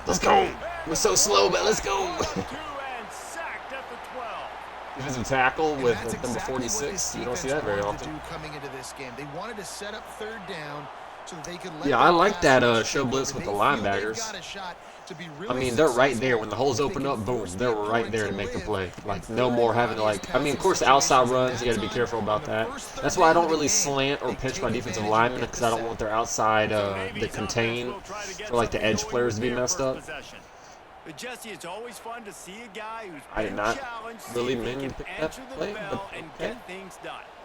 Let's go. We're so slow, but let's go. Defensive tackle with number 46. You don't see that very often. Coming into this game, they wanted to set up 3rd down so that they could let Yeah, I like that show blitz with the linebackers. I mean, they're right there. When the holes open up, boom, they're right there to make the play. Like, no more having to, I mean, of course, the outside runs, you got to be careful about that. That's why I don't really slant or pinch my defensive linemen, because I don't want their outside to contain for, the edge players to be messed up. But Jesse, it's always fun to see a guy who's I did not really mean to pick that play, but okay.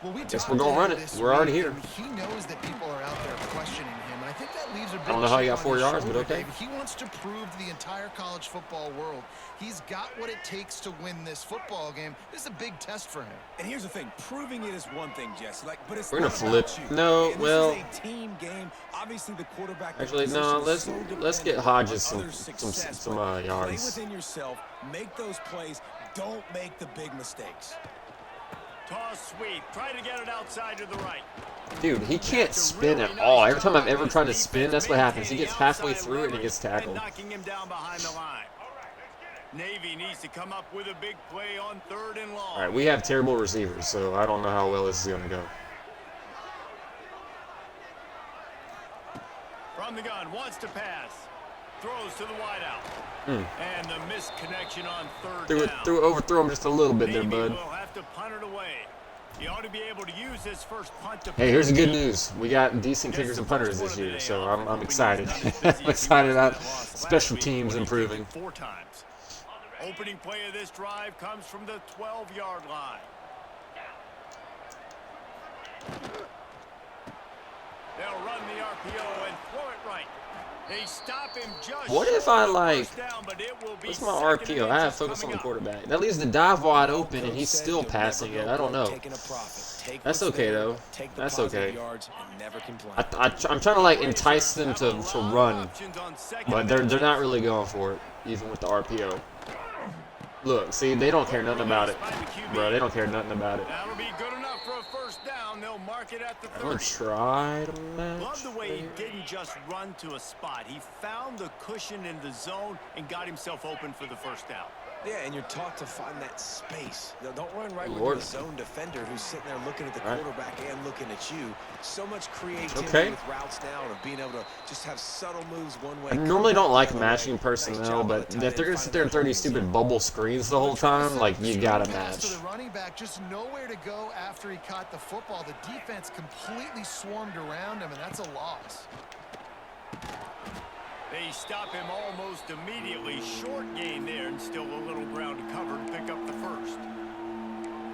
I guess we're going to run it. We're already here. He knows that people are out there questioning him, and I think that leaves a big I don't know how he got chip 4 on his yards, but shoulder, okay. David. He wants to prove to the entire college football world he's got what it takes to win this football game. This is a big test for him. And here's the thing, proving it is one thing, Jesse. But it's We're gonna not flip. about you. No, And well. this is a team game. Obviously, the quarterback. Actually, no. Let's get Hodges some Play yards. within yourself. Make those plays. Don't make the big mistakes. Toss sweep. Try to get it outside to the right. Dude, he can't spin at all. Every time I've ever tried to spin, that's what happens. He gets halfway through it and he gets tackled. Knocking him down behind the line. Navy needs to come up with a big play on 3rd and long. All right, we have terrible receivers, so I don't know how well this is going to go. From the gun, wants to pass. Throws to the wideout. And the missed connection on 3rd down. Overthrew him just a little bit there, Navy bud. will have to punt it away. He ought to be able to use his first punt to Hey, here's the good news. We got decent kickers and punters this year, so I'm excited. I'm excited about special teams improving. 4 times. Opening play of this drive comes from the 12-yard line. They'll run the RPO and throw it right. They stop him just What if I like? first down, but it will be What's my second and RPO? I have inches focus on coming the up. quarterback. That leaves the dive wide open, and he's still passing it. I don't know. That's okay though. That's okay. I'm trying to like entice them to run, but they're not really going for it, even with the RPO. Look, see, they don't care nothing about it, bro. They don't care nothing about it. That'll be good enough for a first down. They'll mark it at the I'm gonna 30. try to match. Love the way he didn't just run to a spot. He found the cushion in the zone and got himself open for the first down. Yeah, and you're taught to find that space. Now, don't run right Lord. with the zone defender who's sitting there looking at the Right. quarterback and looking at you. So much creativity Okay. with routes now and being able to just have subtle moves one way. I normally don't like matching personnel, but if they're gonna sit there and throw these stupid bubble screens the whole time, like you gotta Pass to match. the running back, just nowhere to go after he caught the football. The defense completely swarmed around him, and that's a loss. They stop him almost immediately. Short gain there and still a little ground to cover to pick up the first.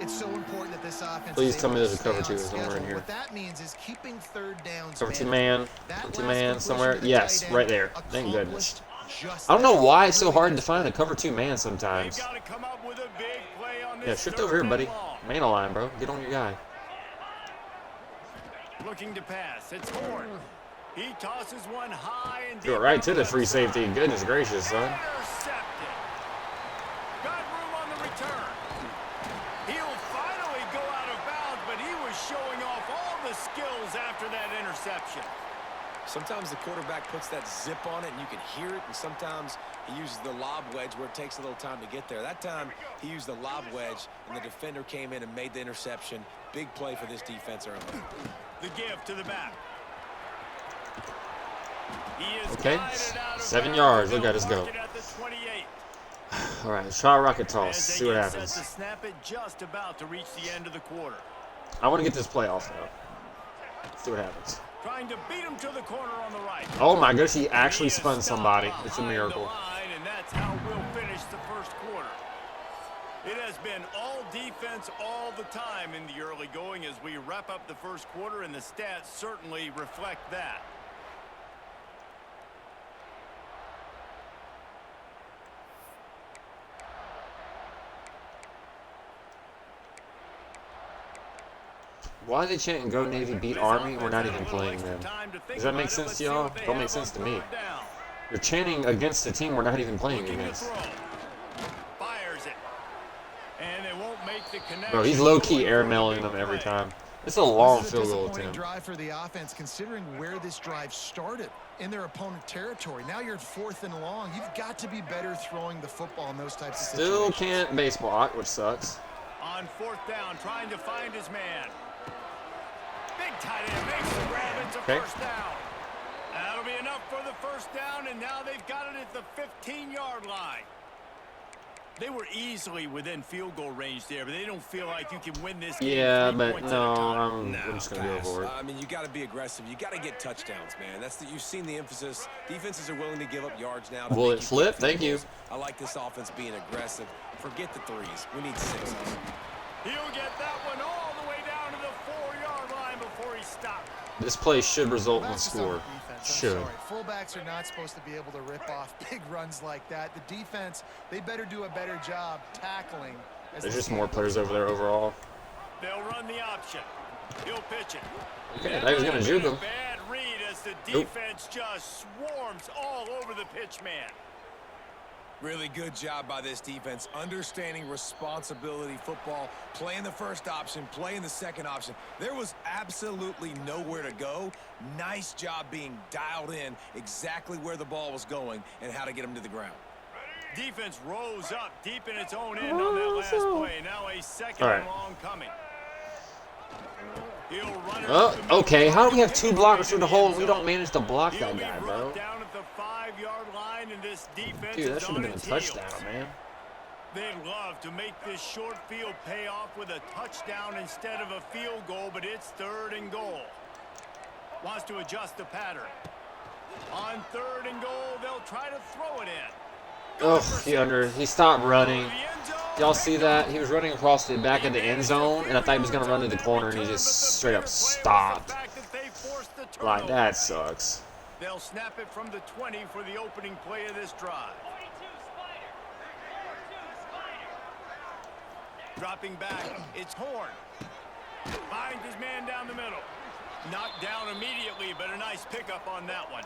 It's so important that this offense. Please is tell me able there's a to cover stay 2 on somewhere in schedule. here. What that means is keeping 3rd downs. Cover 2 manageable. man, That cover 2 last man completion somewhere. to the Yes, tight end right there. Thank goodness. accomplished just I don't know that. why it's so Really hard to nice. find a cover 2 man They've sometimes. got to come up with a big play on this. Yeah, shift 3rd over here, and buddy. long. Man line, bro. Get on your guy. Looking to pass. It's Horn. He tosses one high and Threw it deep right on to the left free side. safety. Goodness gracious, son. Intercepted. Got room on the return. He'll finally go out of bounds, but he was showing off all the skills after that interception. Sometimes the quarterback puts that zip on it and you can hear it, and sometimes he uses the lob wedge where it takes a little time to get there. That time he used the lob wedge and the defender came in and made the interception. Big play for this defense early. The give to the back. He is Okay, guided out of 7 bounds. yards. Look They'll at us go. mark it at the 28. All right, let's try a rocket toss. As they See what get happens. set to snap it just about to reach the end of the quarter. I want to get this play off now. See what happens. Trying to beat him to the corner on the right. Oh my goodness, he actually He is spun stopped somebody. It's a behind the miracle. line, and that's how we'll finish the first quarter. It has been all defense all the time in the early going as we wrap up the first quarter, and the stats certainly reflect that. Why are they chanting "Go Navy, beat Army"? We're not even playing them. Does that make sense to y'all? Don't make sense to me. You're chanting against a team we're not even playing against. Fires it. And they won't make the connection. Bro, he's low-key airmailing them every time. It's a long This is field a goal disappointing attempt. drive for the offense, considering where this drive started in their opponent territory. Now you're at 4th and long. You've got to be better throwing the football in those types of Still situations. can't baseball, which sucks. On 4th down, trying to find his man. Big tight end makes the grab. It's a Okay. first down. That'll be enough for the first down, and now they've got it at the 15-yard line. They were easily within field goal range there, but they don't feel like you can win this game. Yeah, 3 but points no, at a time. I'm just gonna go Pass. for it. I mean, you got to be aggressive. You got to get touchdowns, man. That's the, you've seen the emphasis. Defenses are willing to give up yards now. to Will make it you flip? kick Thank field you. goals. I like this offense being aggressive. Forget the threes. We need sixes. He'll get that one all the way down to the 4-yard line before he stopped. This play should result in a That's just on score. the defense. I'm Should. sorry. Fullbacks are not supposed to be able to rip off big runs like that. The defense, they better do a better job tackling. As There's this just more game players goes over there overall. They'll run the option. He'll pitch it. Okay, I was gonna juke him. Bad read as the Nope. defense just swarms all over the pitch man. Really good job by this defense, understanding responsibility football, playing the first option, playing the second option. There was absolutely nowhere to go. Nice job being dialed in exactly where the ball was going and how to get him to the ground. Defense rose up deep in its own end on that last play. Now a second and long coming. He'll run it up the middle. Okay. How do we have 2 blockers through the hole and we don't manage to block that guy, bro? Down at the 5-yard line, and this defense Dude, that is should have on been a its touchdown, heels. man. They'd love to make this short field pay off with a touchdown instead of a field goal, but it's 3rd and goal. Wants to adjust the pattern. On 3rd and goal, they'll try to throw it in. Oh, he stopped running. Y'all see that? He was running across the back of the end zone, and I thought he was going to run to the corner, and he just straight up stopped. Like, that sucks. They'll snap it from the 20 for the opening play of this drive. Dropping back, it's Horn. Finds his man down the middle. Knocked down immediately, but a nice pickup on that one.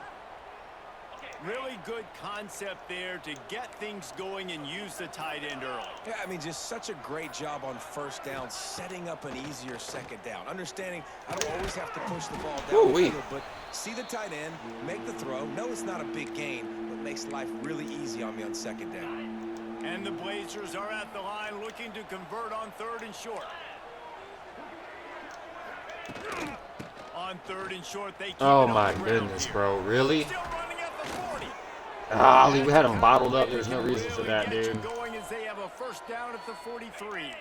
Really good concept there to get things going and use the tight end early. Yeah, I mean, just such a great job on 1st down, setting up an easier 2nd down. Understanding I don't always have to push the ball down the field, but see the tight end, make the throw. No, it's not a big gain, but makes life really easy on me on 2nd down. And the Blazers are at the line looking to convert on 3rd and short. On 3rd and short, they keep Oh, it my on the ground goodness, here. bro. Really? Still running at the 40. We had him bottled up. There's no reason for that, dude. Going as they have a 1st down at the 43.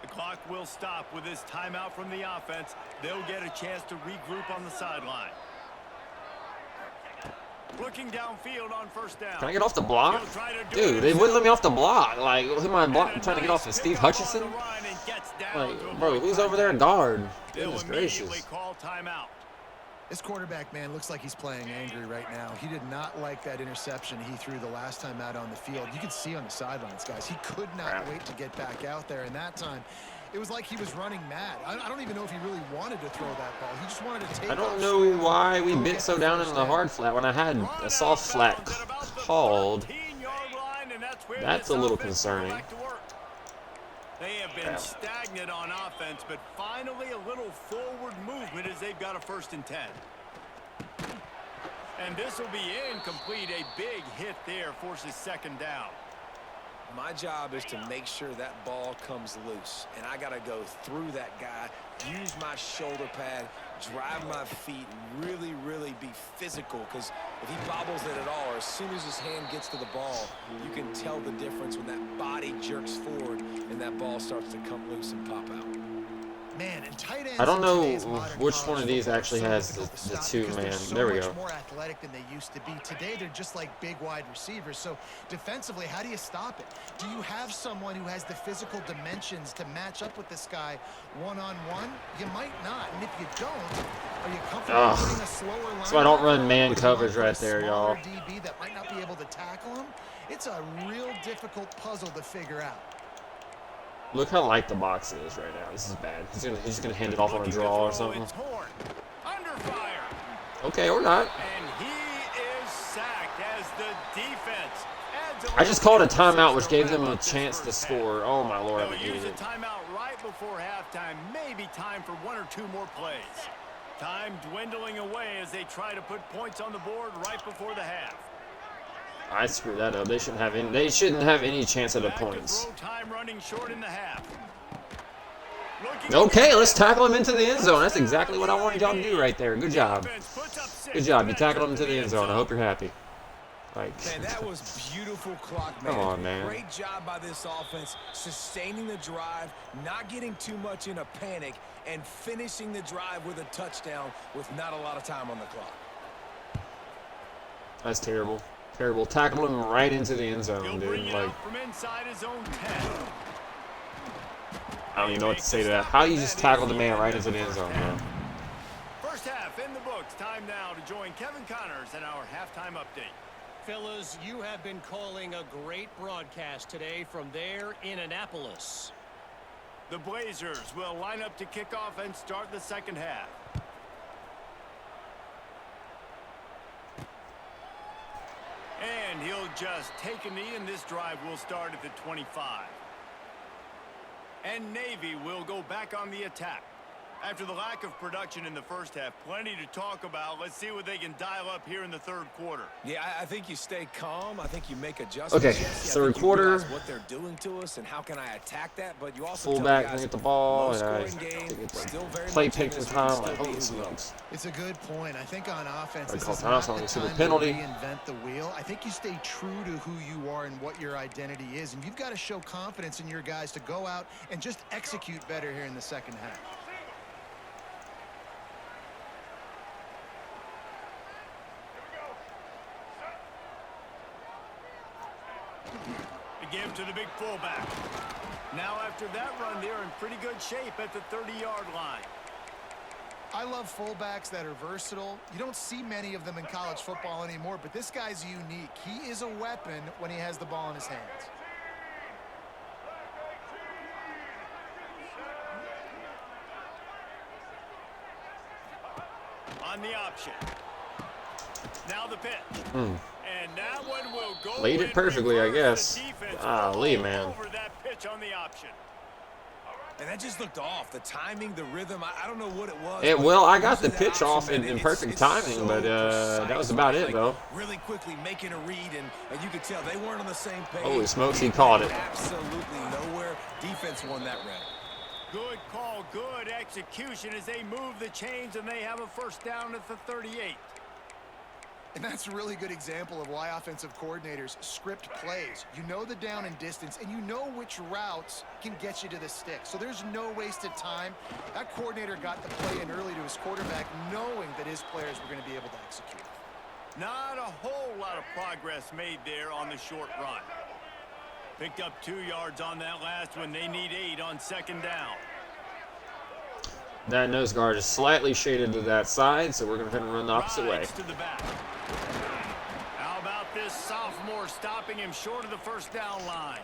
The clock will stop with this timeout from the offense. They'll get a chance to regroup on the sideline. Looking downfield on 1st down. Can I get off the block? Dude, they wouldn't let me off the block. Like, who am I trying to get off of Steve Hutchinson? Like, bro, who's over there in guard? Goodness gracious. Call timeout. This quarterback, man, looks like he's playing angry right now. He did not like that interception he threw the last time out on the field. You could see on the sidelines, guys. He could not wait to get back out there. And that time, it was like he was running mad. I don't even know if he really wanted to throw that ball. He just wanted to take I don't know why we bit so down in the hard flat when I had a soft flat called. That's a little concerning. They have been stagnant on offense, but finally a little forward movement as they've got a 1st and 10. And this will be incomplete. A big hit there forces 2nd down. My job is to make sure that ball comes loose, and I got to go through that guy, use my shoulder pad, drive my feet, really, really be physical, because if he bobbles it at all, or as soon as his hand gets to the ball, you can tell the difference when that body jerks forward and that ball starts to come loose and pop out. Man, and tight ends I don't know which college one of these football actually are has so difficult to the stop 2, because man. they're so There we much go. more athletic than they used to be. Today, they're just like big wide receivers. So defensively, how do you stop it? Do you have someone who has the physical dimensions to match up with this guy one-on-one? You might not. And if you don't, are you comfortable putting a slower line? So I don't run man coverage right there, y'all. DB that might not be able to tackle him. It's a real difficult puzzle to figure out. Look how light the box is right now. This is bad. He's just gonna hand it off on a draw or something. Under fire. Okay, or not. And he is sacked as the defense adds I just called a timeout, which gave them a chance to score. Oh my lord, I They'll hated use a it. timeout right before halftime. Maybe time for 1 or 2 more plays. Time dwindling away as they try to put points on the board right before the half. I screwed that up. They shouldn't have any. They shouldn't have any chance at the points. Time running short in the half. Okay, let's tackle him into the end zone. That's exactly what I wanted y'all to do right there. Good job. Good job. You tackled him into the end zone. I hope you're happy. Like, Man, that was beautiful clock management. Come on, man. Great job by this offense, sustaining the drive, not getting too much in a panic, and finishing the drive with a touchdown with not a lot of time on the clock. That's terrible. Terrible. Tackled him right into the end zone, dude. Like, from inside his own 10. I don't even know what to say to that. How you just tackled the man right into the end zone, man? First half in the books. Time now to join Kevin Connors in our halftime update. Fellas, you have been calling a great broadcast today from there in Annapolis. The Blazers will line up to kick off and start the second half. And he'll just take a knee, and this drive will start at the 25. And Navy will go back on the attack. After the lack of production in the first half, plenty to talk about. Let's see what they can dial up here in the third quarter. Yeah, I think you stay calm. I think you make adjustments. Okay, Jesse. third quarter. What they're doing to us and how can I attack that? But you also Fullback tell can the get the guys, ball, and I low-scoring game, think it's still very play much in pick for this, time. still Like, be holy who we are. smokes. It's a good point. I think on offense, Right, this call is timeout, not so the I can see the time penalty. to reinvent the wheel. I think you stay true to who you are and what your identity is, and you've got to show confidence in your guys to go out and just execute better here in the second half. To give to the big fullback. Now after that run, they're in pretty good shape at the 30-yard line. I love fullbacks that are versatile. You don't see many of them in college football anymore, but this guy's unique. He is a weapon when he has the ball in his hands. On the option. Now the pitch. And that one will go. Laid it in perfectly, I reverse. guess. The defense Golly, all man. over that pitch on the option. And that just looked off. The timing, the rhythm, I don't know what it was. It, but well, I got the usually that pitch option, off man, in it's perfect so timing, but that was precise, about it, like, though. Really quickly making a read, and you could tell they weren't on the same page. Holy smokes, he caught it. Absolutely nowhere. Defense won that round. Good call, good execution as they move the chains and they have a first down at the 38. And that's a really good example of why offensive coordinators script plays. You know the down and distance, and you know which routes can get you to the stick. So there's no wasted time. That coordinator got the play in early to his quarterback, knowing that his players were going to be able to execute. Not a whole lot of progress made there on the short run. Picked up 2 yards on that last one. They need 8 on second down. That nose guard is slightly shaded to that side, so we're going to run the opposite way. Rides to the back. How about this sophomore stopping him short of the first down line?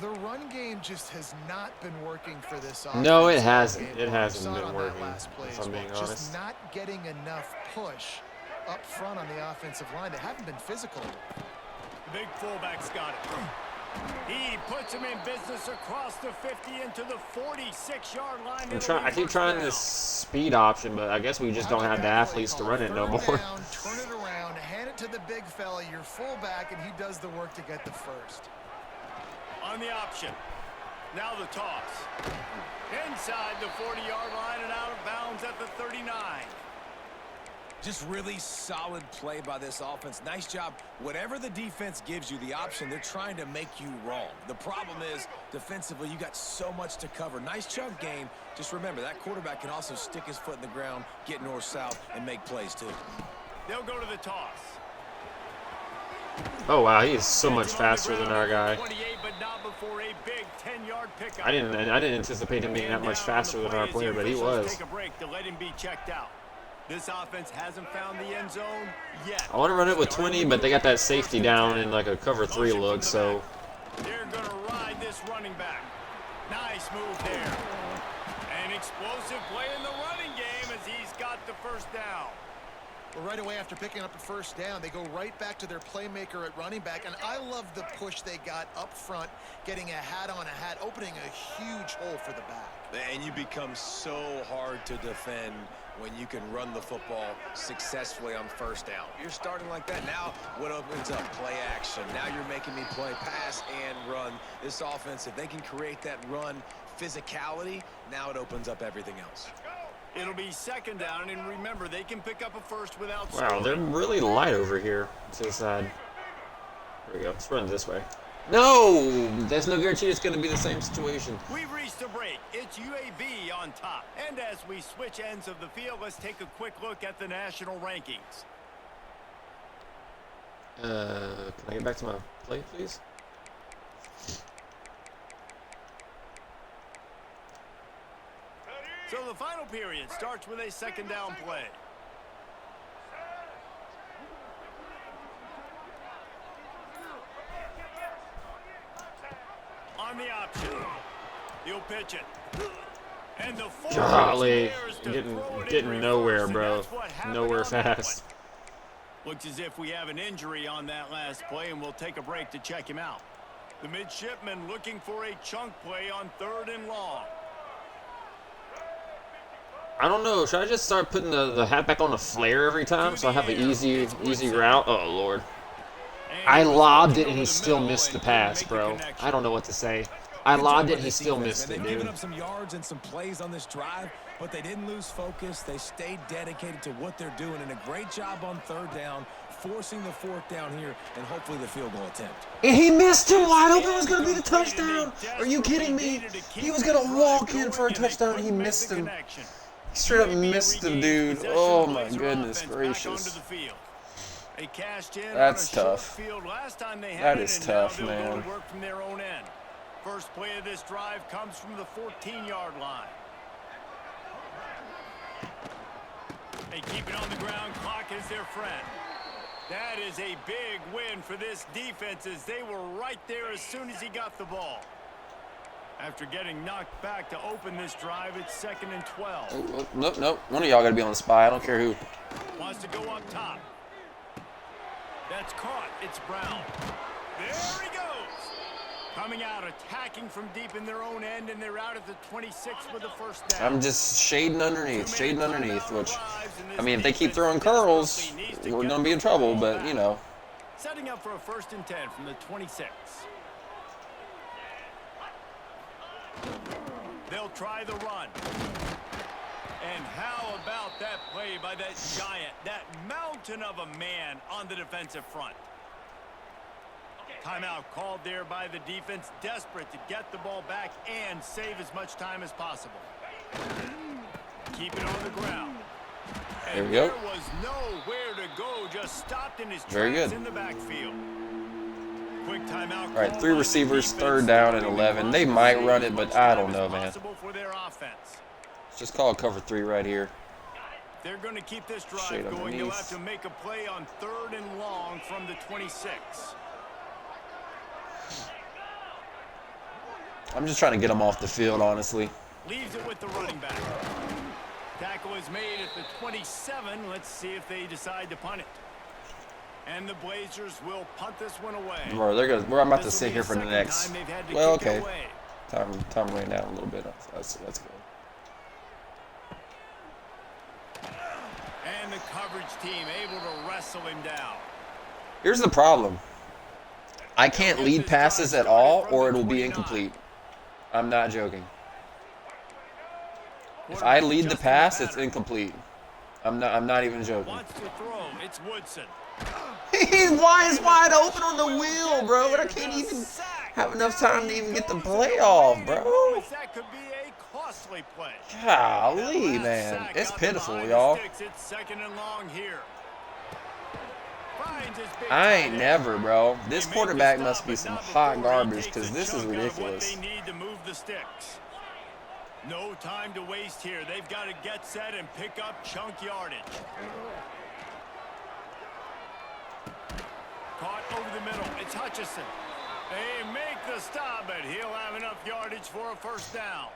The run game just has not been working for this offense. No, it hasn't. It We hasn't saw it been on that working, last play if as I'm well. being Just honest. not getting enough push up front on the offensive line. They haven't been physical. The big fullback's got it. He puts him in business across the 50 into the 46-yard line. I keep trying this speed option, but I guess we just don't have the athletes to run it no more. Third down, turn it around, hand it to the big fella, your fullback, and he does the work to get the first. On the option. Now the toss. Inside the 40-yard line and out of bounds at the 39. Just really solid play by this offense. Nice job. Whatever the defense gives you, the option, they're trying to make you wrong. The problem is, defensively, you got so much to cover. Nice chunk gain. Just remember, that quarterback can also stick his foot in the ground, get north-south, and make plays, too. They'll go to the toss. Oh, wow, he is so much faster than our guy. 28, but not before a big 10-yard pickup. I didn't anticipate him being that much faster than our player, but he was. Take a break to let him be checked out. This offense hasn't found the end zone yet. I want to run it with 20, but they got that safety down in like a cover 3 look, so. They're going to ride this running back. Nice move there. An explosive play in the running game as he's got the first down. Well, right away after picking up a first down, they go right back to their playmaker at running back. And I love the push they got up front, getting a hat on a hat, opening a huge hole for the back. And you become so hard to defend when you can run the football successfully on first down. You're starting like that. Now what opens up? Play action. Now you're making me play pass and run. This offense, if they can create that run physicality, now it opens up everything else. It'll be second down, and remember, they can pick up a first without Wow, scoring. they're really light over here to the side. There we go. Let's run this way. No! There's no guarantee it's going to be the same situation. We've reached a break. It's UAB on top. And as we switch ends of the field, let's take a quick look at the national rankings. Can I get back to my play, please? So the final period starts with a second down play. On the option. He'll pitch it. And the Golly, getting nowhere, bro. Nowhere fast. Looks as if we have an injury on that last play, and we'll take a break to check him out. The Midshipmen looking for a chunk play on 3rd and long. I don't know. Should I just start putting the hat back on the flare every time so I have an easy route? Oh, Lord. I lobbed it and he still missed the pass, bro. I don't know what to say. I lobbed it and he still missed it, They've dude. given up some yards and some plays on this drive, but they didn't lose focus. They stayed dedicated to what they're doing, and a great job on third down, forcing the fourth down here, and hopefully the field goal attempt. And he missed him wide open. It was going to be the touchdown. Are you kidding me? He was going to walk in for a touchdown and he missed him. He straight up missed him, dude. Oh, my goodness gracious. That's tough. That is tough, man. First play of this drive comes from the 14-yard line. They keep it on the ground. Clock is their friend. That is a big win for this defense as they were right there as soon as he got the ball. After getting knocked back to open this drive, it's 2nd and 12. Oh, nope. One of y'all got to be on the spy. I don't care who. Wants to go up top. That's caught. It's Brown. There he goes. Coming out, attacking from deep in their own end, and they're out at the 26 with the first down. I'm just shading underneath, which, I mean, if they keep throwing curls, we're going to be in trouble, but, you know. Setting up for a 1st and 10 from the 26. They'll try the run. And how about that play by that giant, that mountain of a man on the defensive front? Timeout called there by the defense, desperate to get the ball back and save as much time as possible. Keep it on the ground. There we go. There was nowhere to go, just stopped in his Very tracks good. in the backfield. Quick timeout. All right, 3 receivers, 3rd down and 11. They might run it, but I don't know, man. Let's just call it cover 3 right here. They're going to keep this drive Shade going. They'll have underneath. to make a play on 3rd and long from the 26. I'm just trying to get them off the field, honestly. Leaves it with the running back. Tackle is made at the 27. Let's see if they decide to punt it. And the Blazers will punt this one away. Bro, I'm about to sit here for the next. Well, okay. Time ran down a little bit. Let's go. And the coverage team able to wrestle him down. Here's the problem. I can't lead passes at all, or it'll be incomplete. I'm not joking. If I lead the pass, it's incomplete. I'm not even joking. Wants to throw. It's Woodson. He's wide open on the wheel, bro, and I can't even have enough time to even get the play off, bro. That could be a costly play. Golly, man. It's pitiful, y'all. It's 2nd and long here. I ain't never, bro. This quarterback must be some hot garbage because this is ridiculous. They need to move the sticks. No time to waste here. They've got to get set and pick up chunk yardage. Caught over the middle. It's Hutchison. They make the stop, but he'll have enough yardage for a 1st down.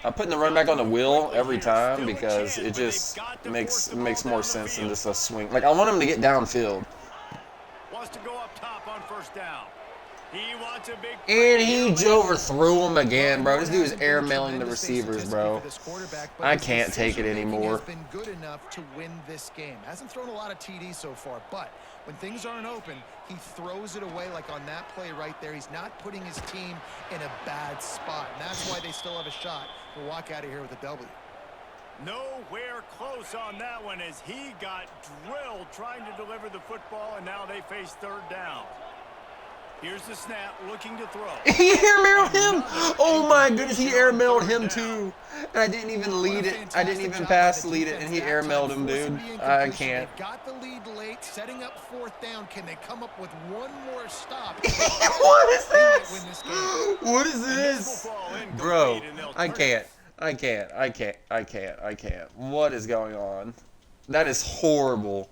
I'm putting the run back on the wheel every time because it just makes more sense than just a swing. Like, I want him to get downfield. Wants to go up top on 1st down. He wants a big And he overthrew him again, bro. This dude is airmailing the receivers, bro. I can't take it anymore. Has been good enough to win this game. Hasn't thrown a lot of TDs so far, but when things aren't open, he throws it away like on that play right there. He's not putting his team in a bad spot, and that's why they still have a shot to walk out of here with a W. Nowhere close on that one as he got drilled trying to deliver the football, and now they face 3rd down. Here's the snap, looking to throw. He airmailed him. Oh my goodness, he airmailed him too. And I didn't even lead it. I didn't even pass lead it, and he airmailed him, dude. I can't. Got the lead late, setting up 4th down. Can they come up with one more stop? What is this? What is this? Bro, I can't. What is going on? That is horrible.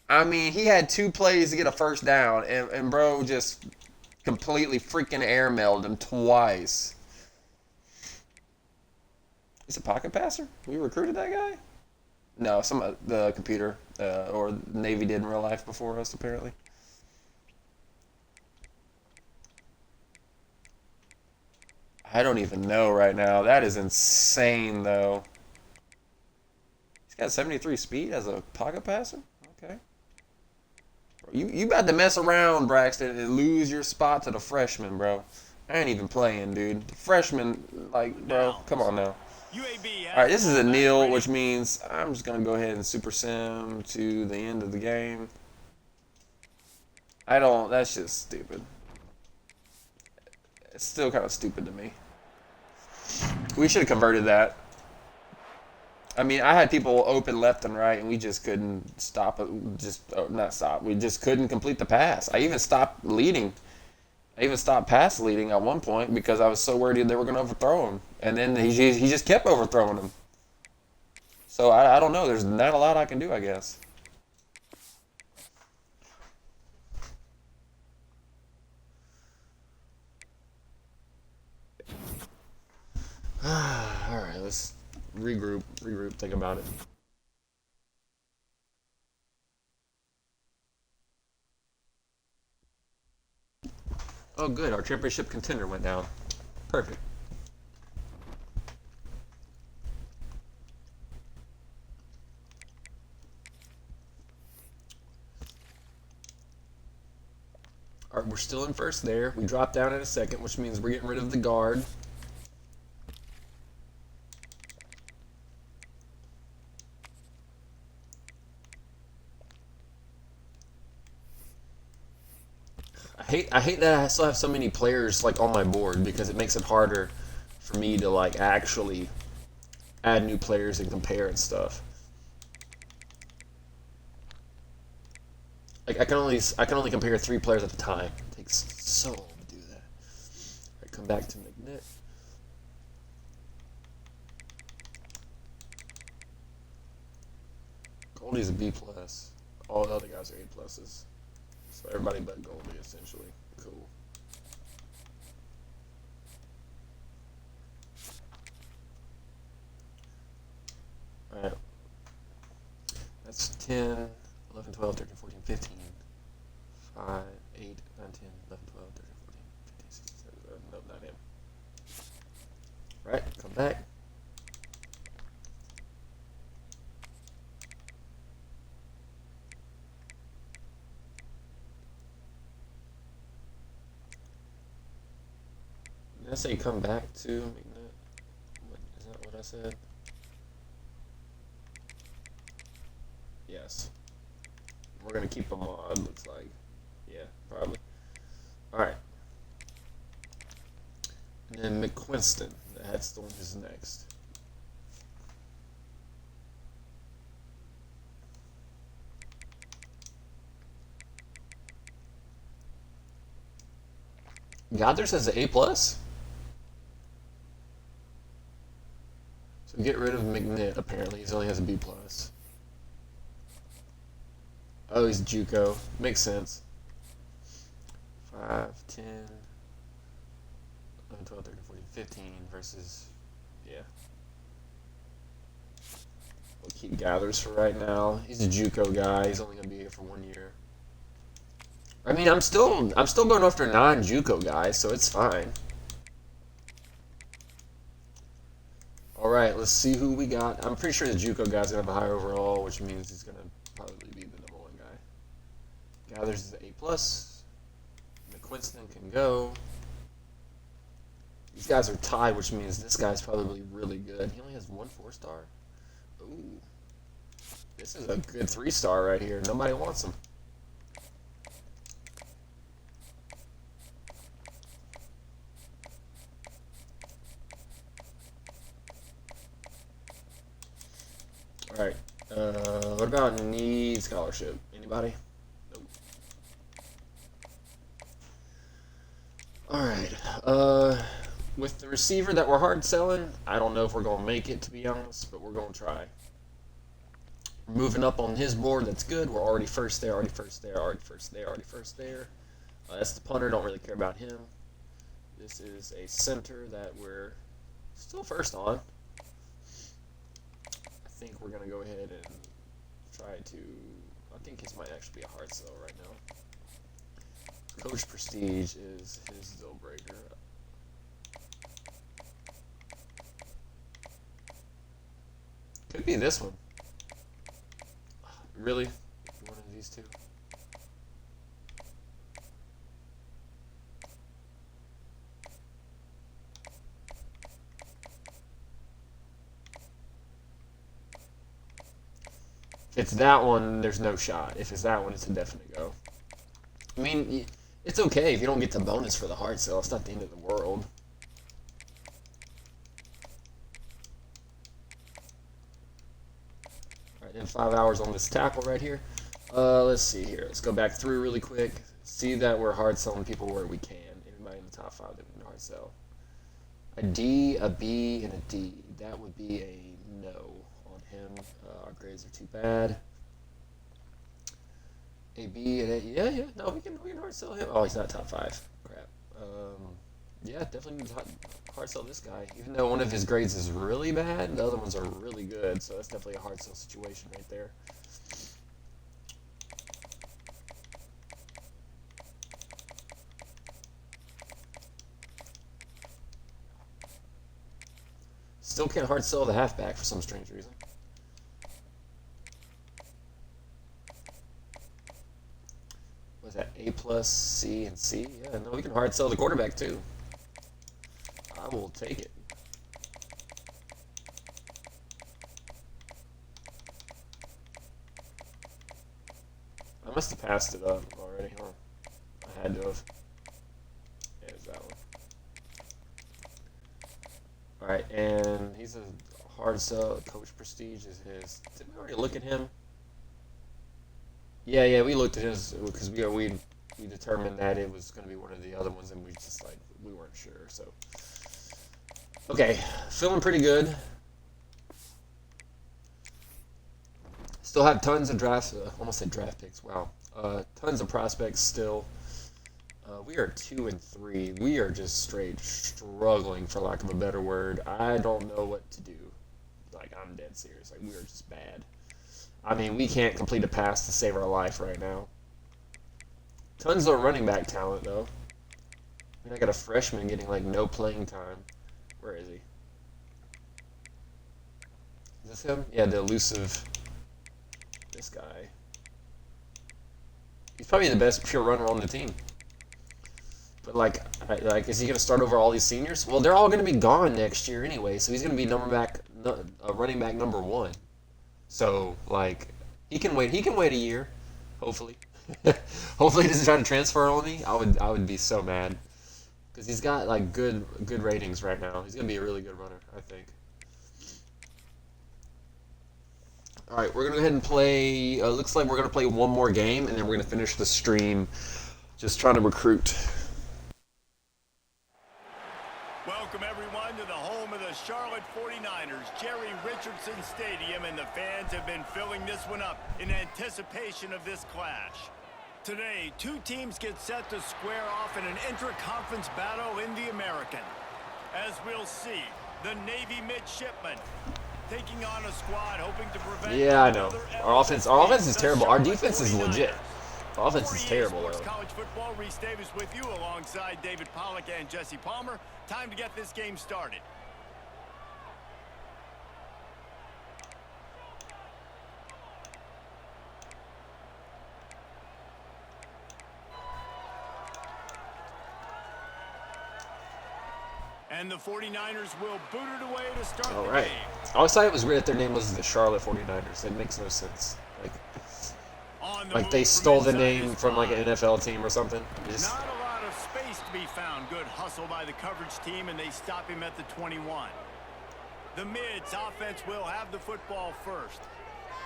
I mean, he had 2 plays to get a 1st down, and bro just completely freaking airmailed him twice. He's a pocket passer? We recruited that guy? No, the computer or the Navy did in real life before us, apparently. I don't even know right now. That is insane, though. He's got 73 speed as a pocket passer? Okay. You about to mess around, Braxton, and lose your spot to the freshman, bro. I ain't even playing, dude. The freshman, like, bro, come on now. UAB All right, this is a has kneel, ready. which means I'm just going to go ahead and super sim to the end of the game. That's just stupid. It's still kind of stupid to me. We should have converted that. I mean, I had people open left and right, and we just couldn't stop it. Not stop. We just couldn't complete the pass. I even stopped leading. I even stopped pass leading at one point because I was so worried they were going to overthrow him. And then he just kept overthrowing him. So I don't know. There's not a lot I can do, I guess. All right, let's regroup, think about it. Oh, good. Our championship contender went down. Perfect. All right, we're still in first there. We drop down in a second, which means we're getting rid of the guard. I hate that I still have so many players like on my board because it makes it harder for me to like actually add new players and compare and stuff. Like I can only compare 3 players at a time. It takes so long to do that. All right, come back to McNitt. Goldie's a B plus. All the other guys are A pluses. So everybody but Goldie, essentially. Cool. Alright. That's 10, 11, 12, 13, 14, 15. 5, 8, 9, 10, 11, 12, 13, 14, 15, 16, 17, nope, not him. Right, come back. Did I say come back to McNutt? Is that what I said? Yes. We're going to keep a mod, looks like. Yeah, probably. Alright. And then McQuinston. That's the one who's next. Goddard says A plus? So get rid of McNitt, apparently. He only has a B plus. Oh, he's JUCO. Makes sense. 5, 10, 11, 12, 13, 14, 15 versus, yeah. We'll keep Gathers for right now. He's a JUCO guy. He's only going to be here for 1 year. I mean, I'm still going after non-JUCO guys, so it's fine. All right, let's see who we got. I'm pretty sure the JUCO guy's going to have a higher overall, which means he's going to probably be the #1 guy. Gathers is A plus. McQuinston can go. These guys are tied, which means this guy's probably really good. He only has 1 4-star. Ooh. This is a good 3-star right here. Nobody wants him. Alright. What about need scholarship? Anybody? Nope. Alright. With the receiver that we're hard selling, I don't know if we're going to make it, to be honest, but we're going to try. We're moving up on his board. That's good. We're already first there, already first there, already first there, already first there. That's the punter. Don't really care about him. This is a center that we're still first on. I think we're going to go ahead and try to... I think this might actually be a hard sell right now. Coach Prestige is his deal breaker. Could be this one. Really? One of these two? If it's that one, there's no shot. If it's that one, it's a definite go. I mean, it's okay if you don't get the bonus for the hard sell. It's not the end of the world. Alright, then 5 hours on this tackle right here. Let's see here. Let's go back through really quick. See that we're hard selling people where we can. Anybody in the top 5 that we can hard sell. A D, a B, and a D. That would be a no on him. Our grades are too bad. A B and a, yeah. No, we can hard sell him. Oh, he's not top 5. Crap. Yeah, definitely need to hard sell this guy. Even though one of his grades is really bad, the other ones are really good. So that's definitely a hard sell situation right there. Still can't hard sell the halfback for some strange reason. Was that A plus, C, and C? Yeah, no, we can hard sell the quarterback too. I will take it. I must have passed it up already, huh? I had to have. Yeah, it's that one. Alright, and he's a hard sell. Coach Prestige is his. Did we already look at him? Yeah, we looked at his because we determined that it was going to be one of the other ones, and we just like we weren't sure. So, okay, feeling pretty good. Still have tons of drafts. Almost said draft picks. Wow, tons of prospects still. We are 2 and 3. We are just straight struggling, for lack of a better word. I don't know what to do. Like, I'm dead serious. Like, we are just bad. I mean, we can't complete a pass to save our life right now. Tons of running back talent, though. I mean, I got a freshman getting, like, no playing time. Where is he? Is this him? Yeah, the elusive... This guy. He's probably the best pure runner on the team. But, like, is he going to start over all these seniors? Well, they're all going to be gone next year anyway, so he's going to be running back number 1. So, like, he can wait a year, hopefully. Hopefully he doesn't try to transfer on me. I would be so mad. Because he's got, like, good ratings right now. He's going to be a really good runner, I think. Alright, we're going to go ahead and play, looks like we're going to play one more game, and then we're going to finish the stream just trying to recruit. Welcome, everyone, to the home of the Charlotte 49ers, Jerry Richardson Stadium, and the fans have been filling this one up in anticipation of this clash. Today, 2 teams get set to square off in an intra-conference battle in the American. As we'll see, the Navy Midshipmen taking on a squad hoping to prevent... Yeah, I know. Our offense is terrible. Our defense is legit. Our offense is terrible, though. College football, Reese Davis with you alongside David Pollack and Jesse Palmer. Time to get this game started. And the 49ers will boot it away to start the game. All I thought it was weird that their name was the Charlotte 49ers. It makes no sense. Like they stole the name from like an NFL team or something. Not a lot of space to be found. Good hustle by the coverage team, and they stop him at the 21. The Mids offense will have the football first.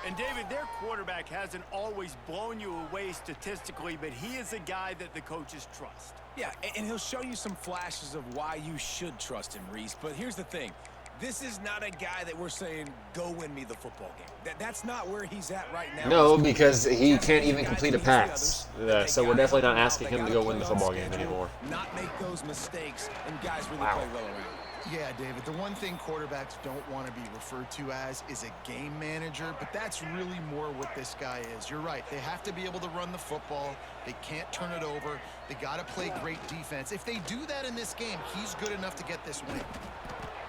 And David, their quarterback hasn't always blown you away statistically, but he is a guy that the coaches trust. Yeah, and he'll show you some flashes of why you should trust him, Reese. But here's the thing. This is not a guy that we're saying, go win me the football game. That's not where he's at right now. No, because he can't even complete a pass. So we're definitely not asking him to go win the football game anymore. Not make those mistakes, and guys really play well around. Yeah, David, the one thing quarterbacks don't want to be referred to as is a game manager, but that's really more what this guy is. You're right. They have to be able to run the football. They can't turn it over. They got to play great defense. If they do that in this game, he's good enough to get this win.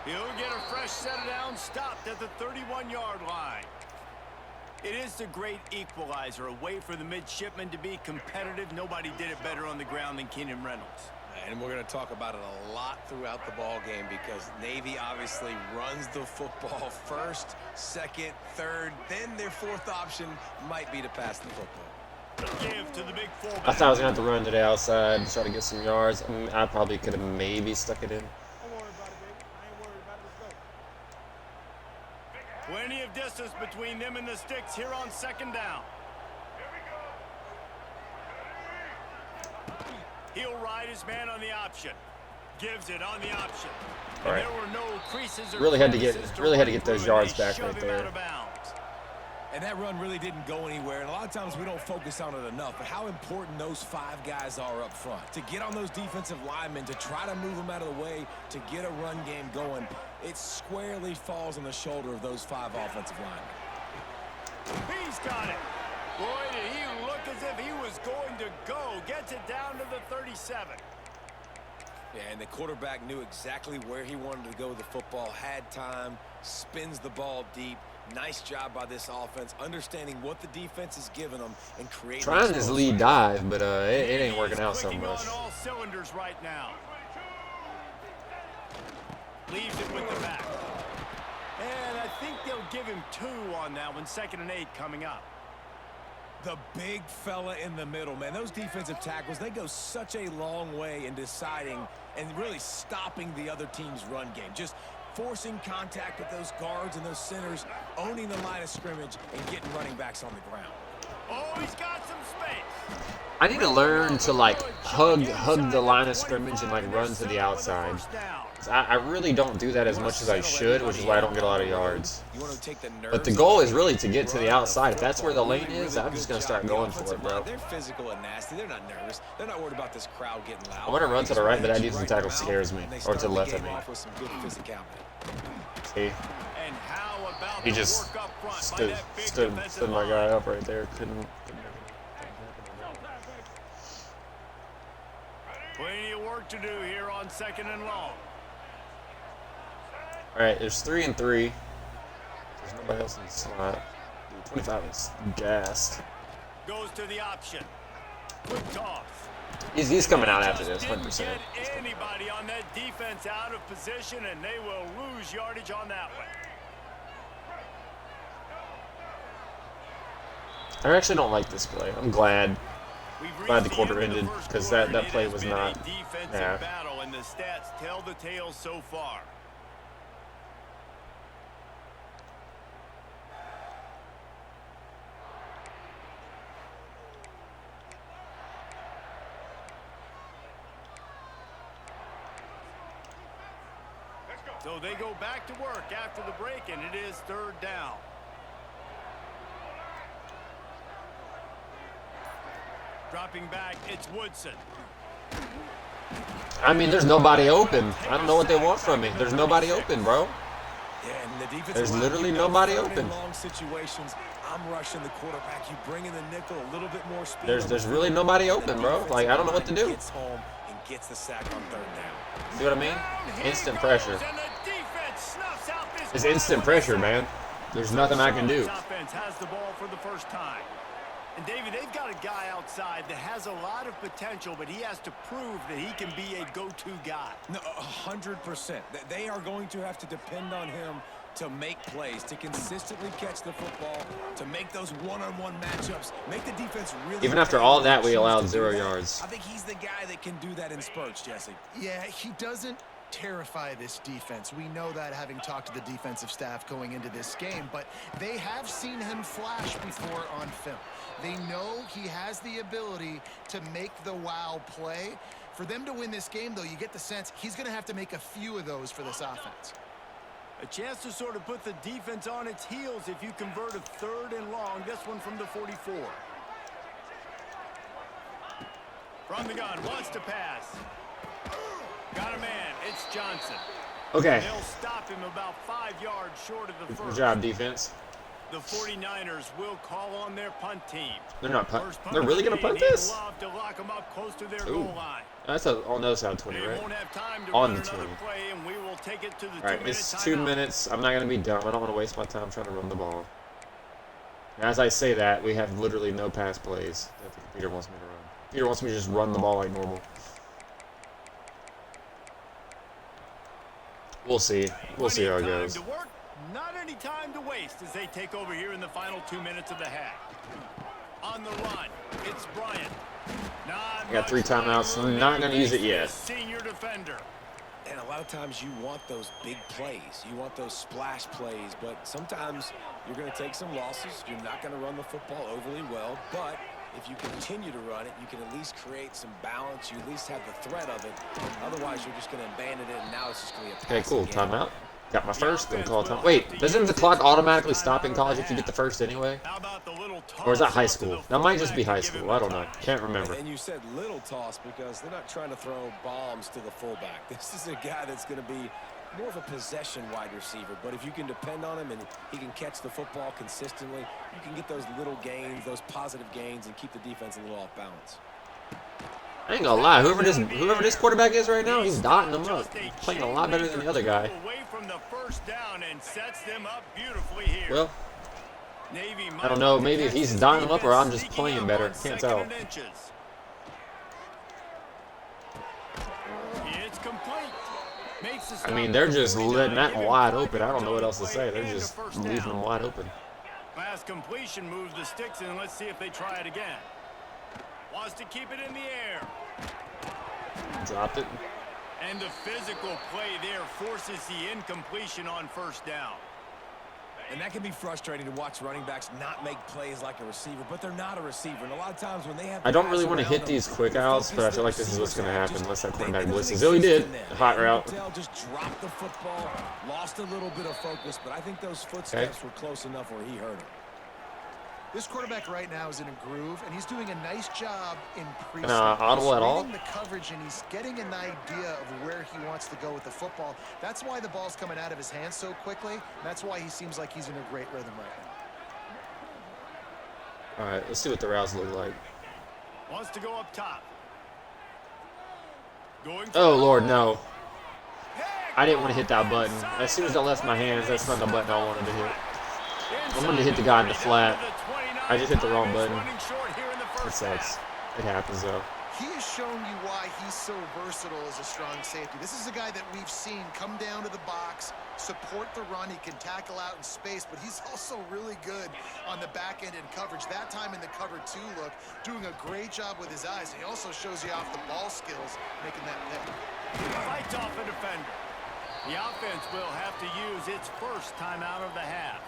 He'll get a fresh set of downs stopped at the 31-yard line. It is the great equalizer, a way for the midshipmen to be competitive. Nobody did it better on the ground than Keenan Reynolds. And we're going to talk about it a lot throughout the ball game because Navy obviously runs the football first, second, third, then their fourth option might be to pass the football. Give to the big fullback. I thought I was going to have to run to the outside to try to get some yards. I mean, I probably could have maybe stuck it in. Plenty of distance between them and the sticks here on second down. He'll ride his man on the option. Gives it on the option. All right. There were no creases or Really had to crevices get those through, yards and they back shove right him there. out of bounds. And that run really didn't go anywhere. And a lot of times we don't focus on it enough. But how important those 5 guys are up front. To get on those defensive linemen, to try to move them out of the way, to get a run game going, it squarely falls on the shoulder of those 5 offensive linemen. He's got it. Boy, did he look as if he was going to go. Gets it down to the 37. Yeah, and the quarterback knew exactly where he wanted to go with the football, had time, spins the ball deep. Nice job by this offense, understanding what the defense is giving them and creating. Trying his lead dive, but it ain't working out so much. On all cylinders right now. Leaves it with the back. And I think they'll give him 2 on that one. 2nd and 8 coming up. The big fella in the middle, man. Those defensive tackles, they go such a long way in deciding and really stopping the other team's run game. Just forcing contact with those guards and those centers, owning the line of scrimmage, and getting running backs on the ground. Oh, he's got some space. I need to learn to like hug the line of scrimmage and like run to the outside. I really don't do that as much as I should, which is why I don't get a lot of yards. But the goal is really to get to the outside. If that's where the lane is, I'm just going to start going for it, bro. They're physical and nasty. They're not nervous. They're not worried about this crowd getting loud. I want to run to the right, but that defensive tackle scares me. Or to the left of me. See? He just stood my guy up right there. Couldn't. Plenty of work to do here on 2nd and long. All right, there's 3 and 3. There's nobody else in the slot. Dude, 25 is gassed. Goes to the option. Quick toss. He's coming out after this, 100%. Get anybody on that defense out of position, and they will lose yardage on that one. I actually don't like this play. I'm glad the quarter ended because that play was not. Yeah. Battle, and the stats tell the tale so far. So they go back to work after the break, and it is 3rd down. Dropping back, it's Woodson. I mean, there's nobody open. I don't know what they want from me. There's nobody open, bro. Yeah, and the defensive There's line, literally you know, nobody third open. in long situations, I'm rushing the quarterback. You bring in the nickel, a little bit more speed. There's really nobody open, bro. Like, I don't know what to do. Gets home and gets the sack on 3rd down. See what I mean? Instant pressure. And the defense snuffs out this It's instant pressure, man. There's nothing I can do. Offense has the ball for the first time. And David, they've got a guy outside that has a lot of potential, but he has to prove that he can be a go-to guy. No, 100%. They are going to have to depend on him to make plays, to consistently catch the football, to make those one-on-one matchups, make the defense really. Even after all that, we allowed 0 yards. I think he's the guy that can do that in spurts, Jesse. Yeah, he doesn't terrify this defense. We know that, having talked to the defensive staff going into this game, but they have seen him flash before on film. They know he has the ability to make the wow play. For them to win this game, though, you get the sense he's going to have to make a few of those for this offense. A chance to sort of put the defense on its heels if you convert a 3rd and long. This one from the 44. From the gun, wants to pass. Got a man, it's Johnson. Okay. They'll stop him about 5 yards short of the first. Good job, defense. The 49ers will call on their punt team. They're not punt. They're really gonna punt this? Love to lock them up close to their Ooh. goal line. That's on the other side of 20, They right? won't have time to On run the another 20. play, and we will take it to the All right, 2-minute it's 2 timeout. minutes. I'm not gonna be dumb. I don't want to waste my time trying to run the ball. As I say that, we have literally no pass plays that the computer wants me to run. The computer wants me to just run the ball like normal. We'll see. We'll see how it goes. Not any time to waste as they take over here in the final 2 minutes of the half. On the run, it's Bryant. I got 3 timeouts, so I'm not going to use it yet. Senior defender. And a lot of times you want those big plays. You want those splash plays, but sometimes you're going to take some losses. You're not going to run the football overly well, but if you continue to run it, you can at least create some balance. You at least have the threat of it. Otherwise, you're just going to abandon it, and now it's just going to be a Okay, passing cool. game. Timeout. Got my first, then call time. Wait, doesn't the clock automatically stop in college if you get the first anyway? Or is that high school? That might just be high school. I don't know. Can't remember. And you said little toss because they're not trying to throw bombs to the fullback. This is a guy that's going to be more of a possession wide receiver. But if you can depend on him and he can catch the football consistently, you can get those little gains, those positive gains, and keep the defense a little off balance. I ain't gonna lie, whoever this quarterback is right now, he's dotting them up. He's playing a lot better than the other guy. Well, I don't know, maybe if he's dotting them up or I'm just playing better. Can't tell. I mean, they're just letting that wide open. I don't know what else to say. They're just leaving them wide open. Pass completion moves the sticks in. Let's see if they try it again. Wants to keep it in the air. Dropped it. And the physical play there forces the incompletion on first down. And that can be frustrating to watch running backs not make plays like a receiver, but they're not a receiver. And a lot of times when they have I don't really want to hit these quick outs, but I feel like this is what's going to happen unless that quarterback blitzes. Oh, he did. Hot route. Just dropped the football, lost a little bit of focus, but I think those footsteps were close enough where he hurt him. This quarterback right now is in a groove, and he's doing a nice job in pre-snap. Audible at all? He's reading the coverage, and he's getting an idea of where he wants to go with the football. That's why the ball's coming out of his hands so quickly. And that's why he seems like he's in a great rhythm right All right, let's see what the routes look like. Wants to go up top. Oh, Lord, no. I didn't want to hit that button. As soon as I left my hands, that's not the button I wanted to hit. I wanted to hit the guy in the flat. I just hit the wrong button. It sucks. It happens, though. He has shown you why he's so versatile as a strong safety. This is a guy that we've seen come down to the box, support the run. He can tackle out in space, but he's also really good on the back end in coverage. That time in the cover two look, doing a great job with his eyes. He also shows you off the ball skills, making that pick. Fights off a defender. The offense will have to use its first timeout of the half.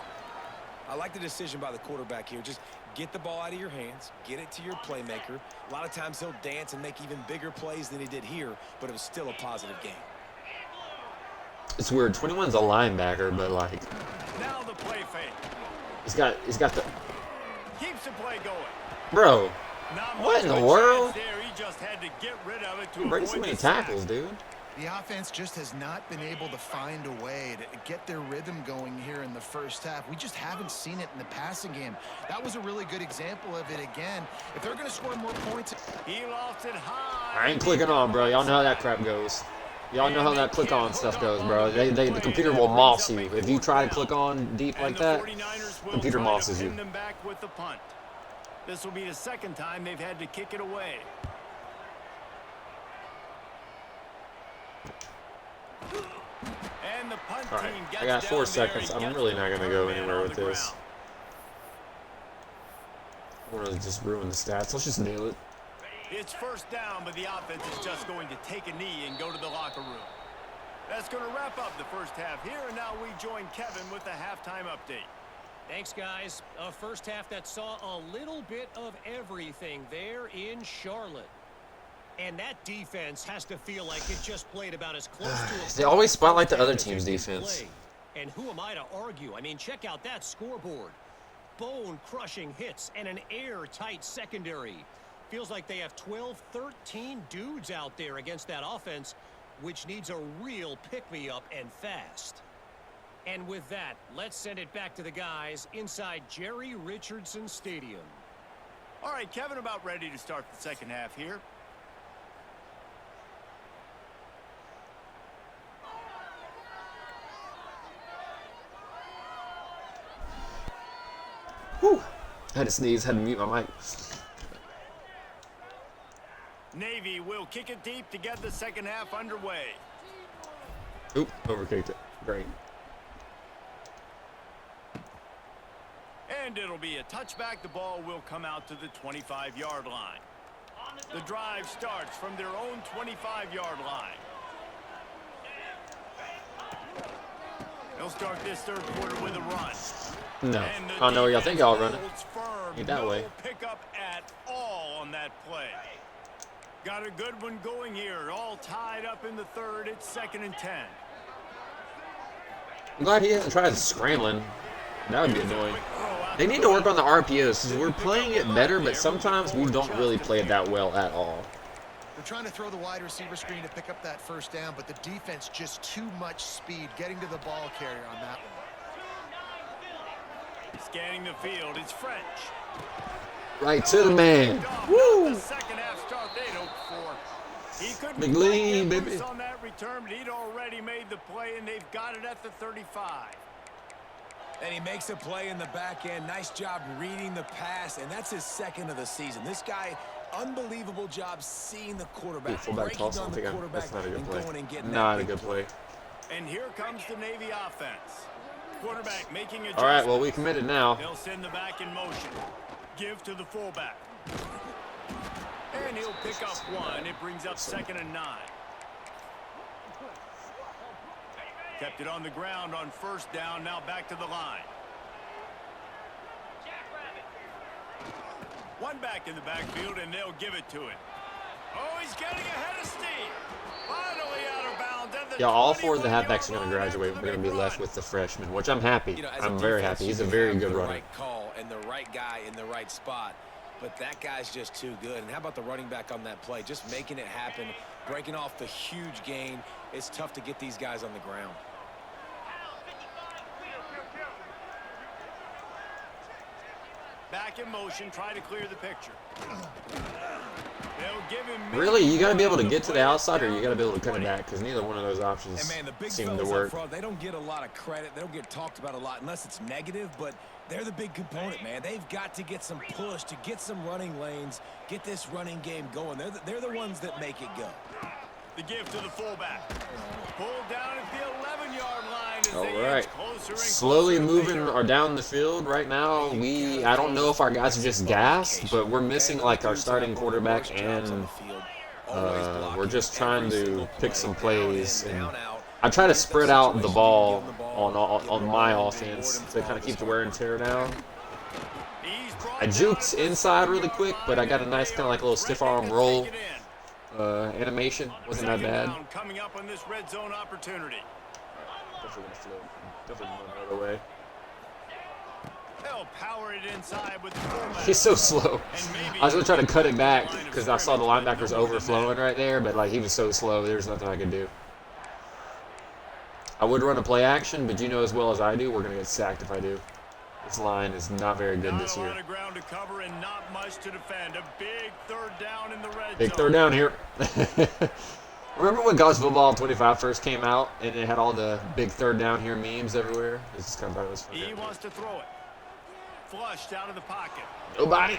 I like the decision by the quarterback here. Just get the ball out of your hands, get it to your playmaker. A lot of times he'll dance and make even bigger plays than he did here, but it was still a positive game. It's weird. 21's a linebacker, but like Now the play fake. he's got the Keeps the play going. bro. Not What in much the of a world? chance there. He just had to get rid of it to Breaking avoid so many the sack. tackles, dude. The offense just has not been able to find a way to get their rhythm going here in the first half. We just haven't seen it in the passing game. That was a really good example of it again. If they're going to score more points... He lost it high. I ain't clicking on, bro. Y'all know how that crap goes. Y'all know how that click on stuff goes, bro. The computer will moss you. If you try to click on deep like that, computer mosses you. Them back with the punt. This will be the second time they've had to kick it away. And the punt All right, team gets I got 4 down seconds. there and I'm gets really the not going to go man anywhere on with the this. ground. I want to just ruin the stats. Let's just nail it. It's first down, but the offense is just going to take a knee and go to the locker room. That's going to wrap up the first half here, and now we join Kevin with the halftime update. Thanks, guys. A first half that saw a little bit of everything there in Charlotte. And that defense has to feel like it just played about as close to a... They always spotlight the other as you team's can defense. play. And who am I to argue? I mean, check out that scoreboard. Bone-crushing hits and an airtight secondary. Feels like they have 12, 13 dudes out there against that offense, which needs a real pick-me-up and fast. And with that, let's send it back to the guys inside Jerry Richardson Stadium. All right, Kevin, about ready to start the second half here. Whew. I had to sneeze, had to mute my mic. Navy will kick it deep to get the second half underway. Oop, overkicked it. Great. And it'll be a touchback. The ball will come out to the 25-yard line. The drive starts from their own 25-yard line. They'll start this third quarter with a run. No. I know y'all think y'all running. Ain't that way. Pick up at all on that play. Got a good one going here. All tied up in the third. It's 2nd and 10. I'm glad he hasn't tried scrambling. That would be annoying. They need to work on the RPOs because we're playing it better, but sometimes we don't really play it that well at all. They're trying to throw the wide receiver screen to pick up that first down, but the defense just too much speed getting to the ball carrier on that one. Scanning the field, it's French. Right to the man. Woo! The second half start they'd hoped for. He couldn't McLean, break baby. loose on that return, but he'd already made the play, and they've got it at the 35. And he makes a play in the back end. Nice job reading the pass, and that's his second of the season. This guy, unbelievable job seeing the quarterback, Fullback toss. I don't think that's not a good play. Not a good play. And here comes the Navy offense. Quarterback making a. All right, well, we committed now. They'll send the back in motion. Give to the fullback. And he'll pick up one. It brings up 2nd and 9. Kept it on the ground on first down. Now back to the line. One back in the backfield, and they'll give it to it. Oh, he's getting ahead of steam. Finally out of bounds. Yeah, all 4 of the halfbacks are going to graduate. We're going to be left with the freshman, which I'm happy. You know, I'm very happy. He's a very good runner. Right call and the right guy in the right spot. But that guy's just too good. And how about the running back on that play? Just making it happen, breaking off the huge gain. It's tough to get these guys on the ground. Back in motion, try to clear the picture. They'll give him Really? You got to be able to get to the outside, or you got to be able to cut it back, because neither one of those options And man, the big seem to fellas up work. front, they don't get a lot of credit. They don't get talked about a lot unless it's negative, but they're the big component, man. They've got to get some push to get some running lanes, get this running game going. They're the ones that make it go. the give to the fullback. Pulled down at the 11-yard line as All they right. inch closer and Slowly closer. moving or down the field right now. I don't know if our guys are just gassed, but we're missing like our starting quarterback, and we're just trying to pick some plays. And I try to spread out the ball on my offense to kind of keep the wear and tear down. I juked inside really quick, but I got a nice kind of like a little stiff arm roll animation. Wasn't that bad. Coming up on this red zone opportunity. Definitely gonna float. Definitely going the other way. They'll power it inside with the fullback. He's so slow. I was gonna try to cut it back because I saw the linebackers overflowing right there, but like he was so slow, there's nothing I could do. I would run a play action, but you know as well as I do, we're gonna get sacked if I do. This line is not very good this Not a year. lot of ground to cover and not much to defend. A big third down in the red Big zone. third down here. Remember when college football 25 first came out and it had all the big third down here memes everywhere? This is kind of it was funny. He wants to throw it. Flushed out of the pocket. Nobody.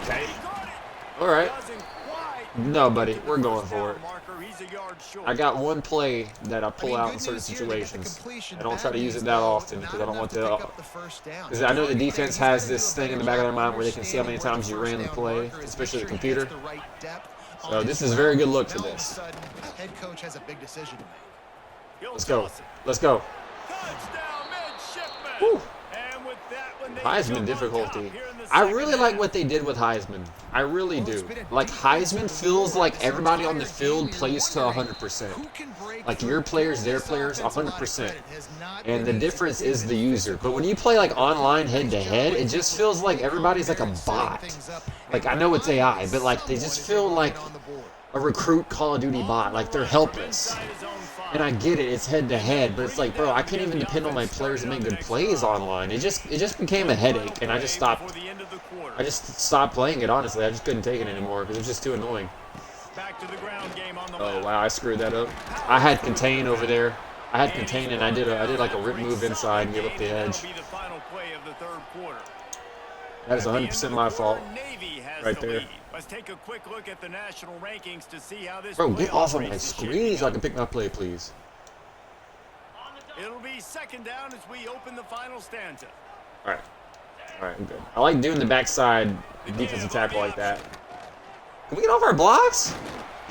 Okay. He got it. All right. Doesn't quite. No, buddy. We're going for it. Marker. He's a yard short. I got one play that I pull out in certain situations. I don't try to use it that often because I don't want to. Because I know the defense has this thing in the back of their mind where they can see how many times you ran the play, especially the computer. So this is a very good look for this. Head coach has a big decision to make. Let's go. Let's go. Touchdown, Midshipmen. Woo. And with that one, they Heisman jump on difficulty. top here in the I second really like half. what they did with Heisman. I really do. Like Heisman feels like everybody on the field plays to 100%. Like your players, their players, 100%. And the difference is the user. But when you play like online head to head, it just feels like everybody's like a bot. Like I know it's AI, but like they just feel like a recruit Call of Duty bot. Like they're helpless. And I get it, it's head to head, but it's like, bro, I can't even depend on my players to make good plays online. It just became a headache, and I just stopped playing it, honestly. I just couldn't take it anymore because it was just too annoying. Back to the ground game on the Oh left. wow, I screwed that up. I had contain over there. I had contain, and I did like a rip move inside and give up the edge. That'll be the final play of the third quarter. That is At the end 100% of the my quarter, fault. Navy has Right the there. lead. Let's take a quick look at the national rankings to see how this Bro, get playoff off of race my is screen shaping so I up. can pick my play, please. It'll be second down as we open the final stanza. All right. All right, I'm good. I like doing the backside defensive tackle like that. Can we get off our blocks?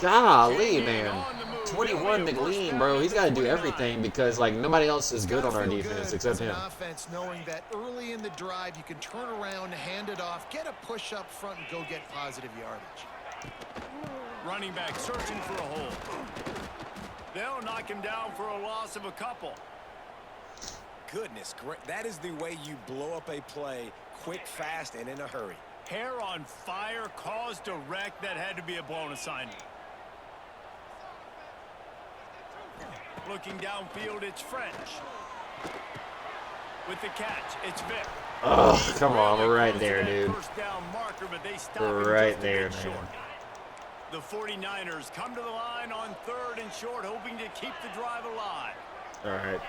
Golly, man. 21 McLean, bro. He's got to do everything because, like, nobody else is good on our defense except him. Offense, knowing that early in the drive you can turn around, hand it off, get a push up front, and go get positive yardage. Running back searching for a hole. They'll knock him down for a loss of a couple. Goodness, that is the way you blow up a play quick, fast, and in a hurry. Hair on fire caused a wreck that had to be a blown assignment. Looking downfield, it's French. With the catch, it's Vic. Oh, come on. We're right there, dude. First down marker, but they stop We're him right just a there, bit man. short. The 49ers come to the line on 3rd and short, hoping to keep the drive alive. All right.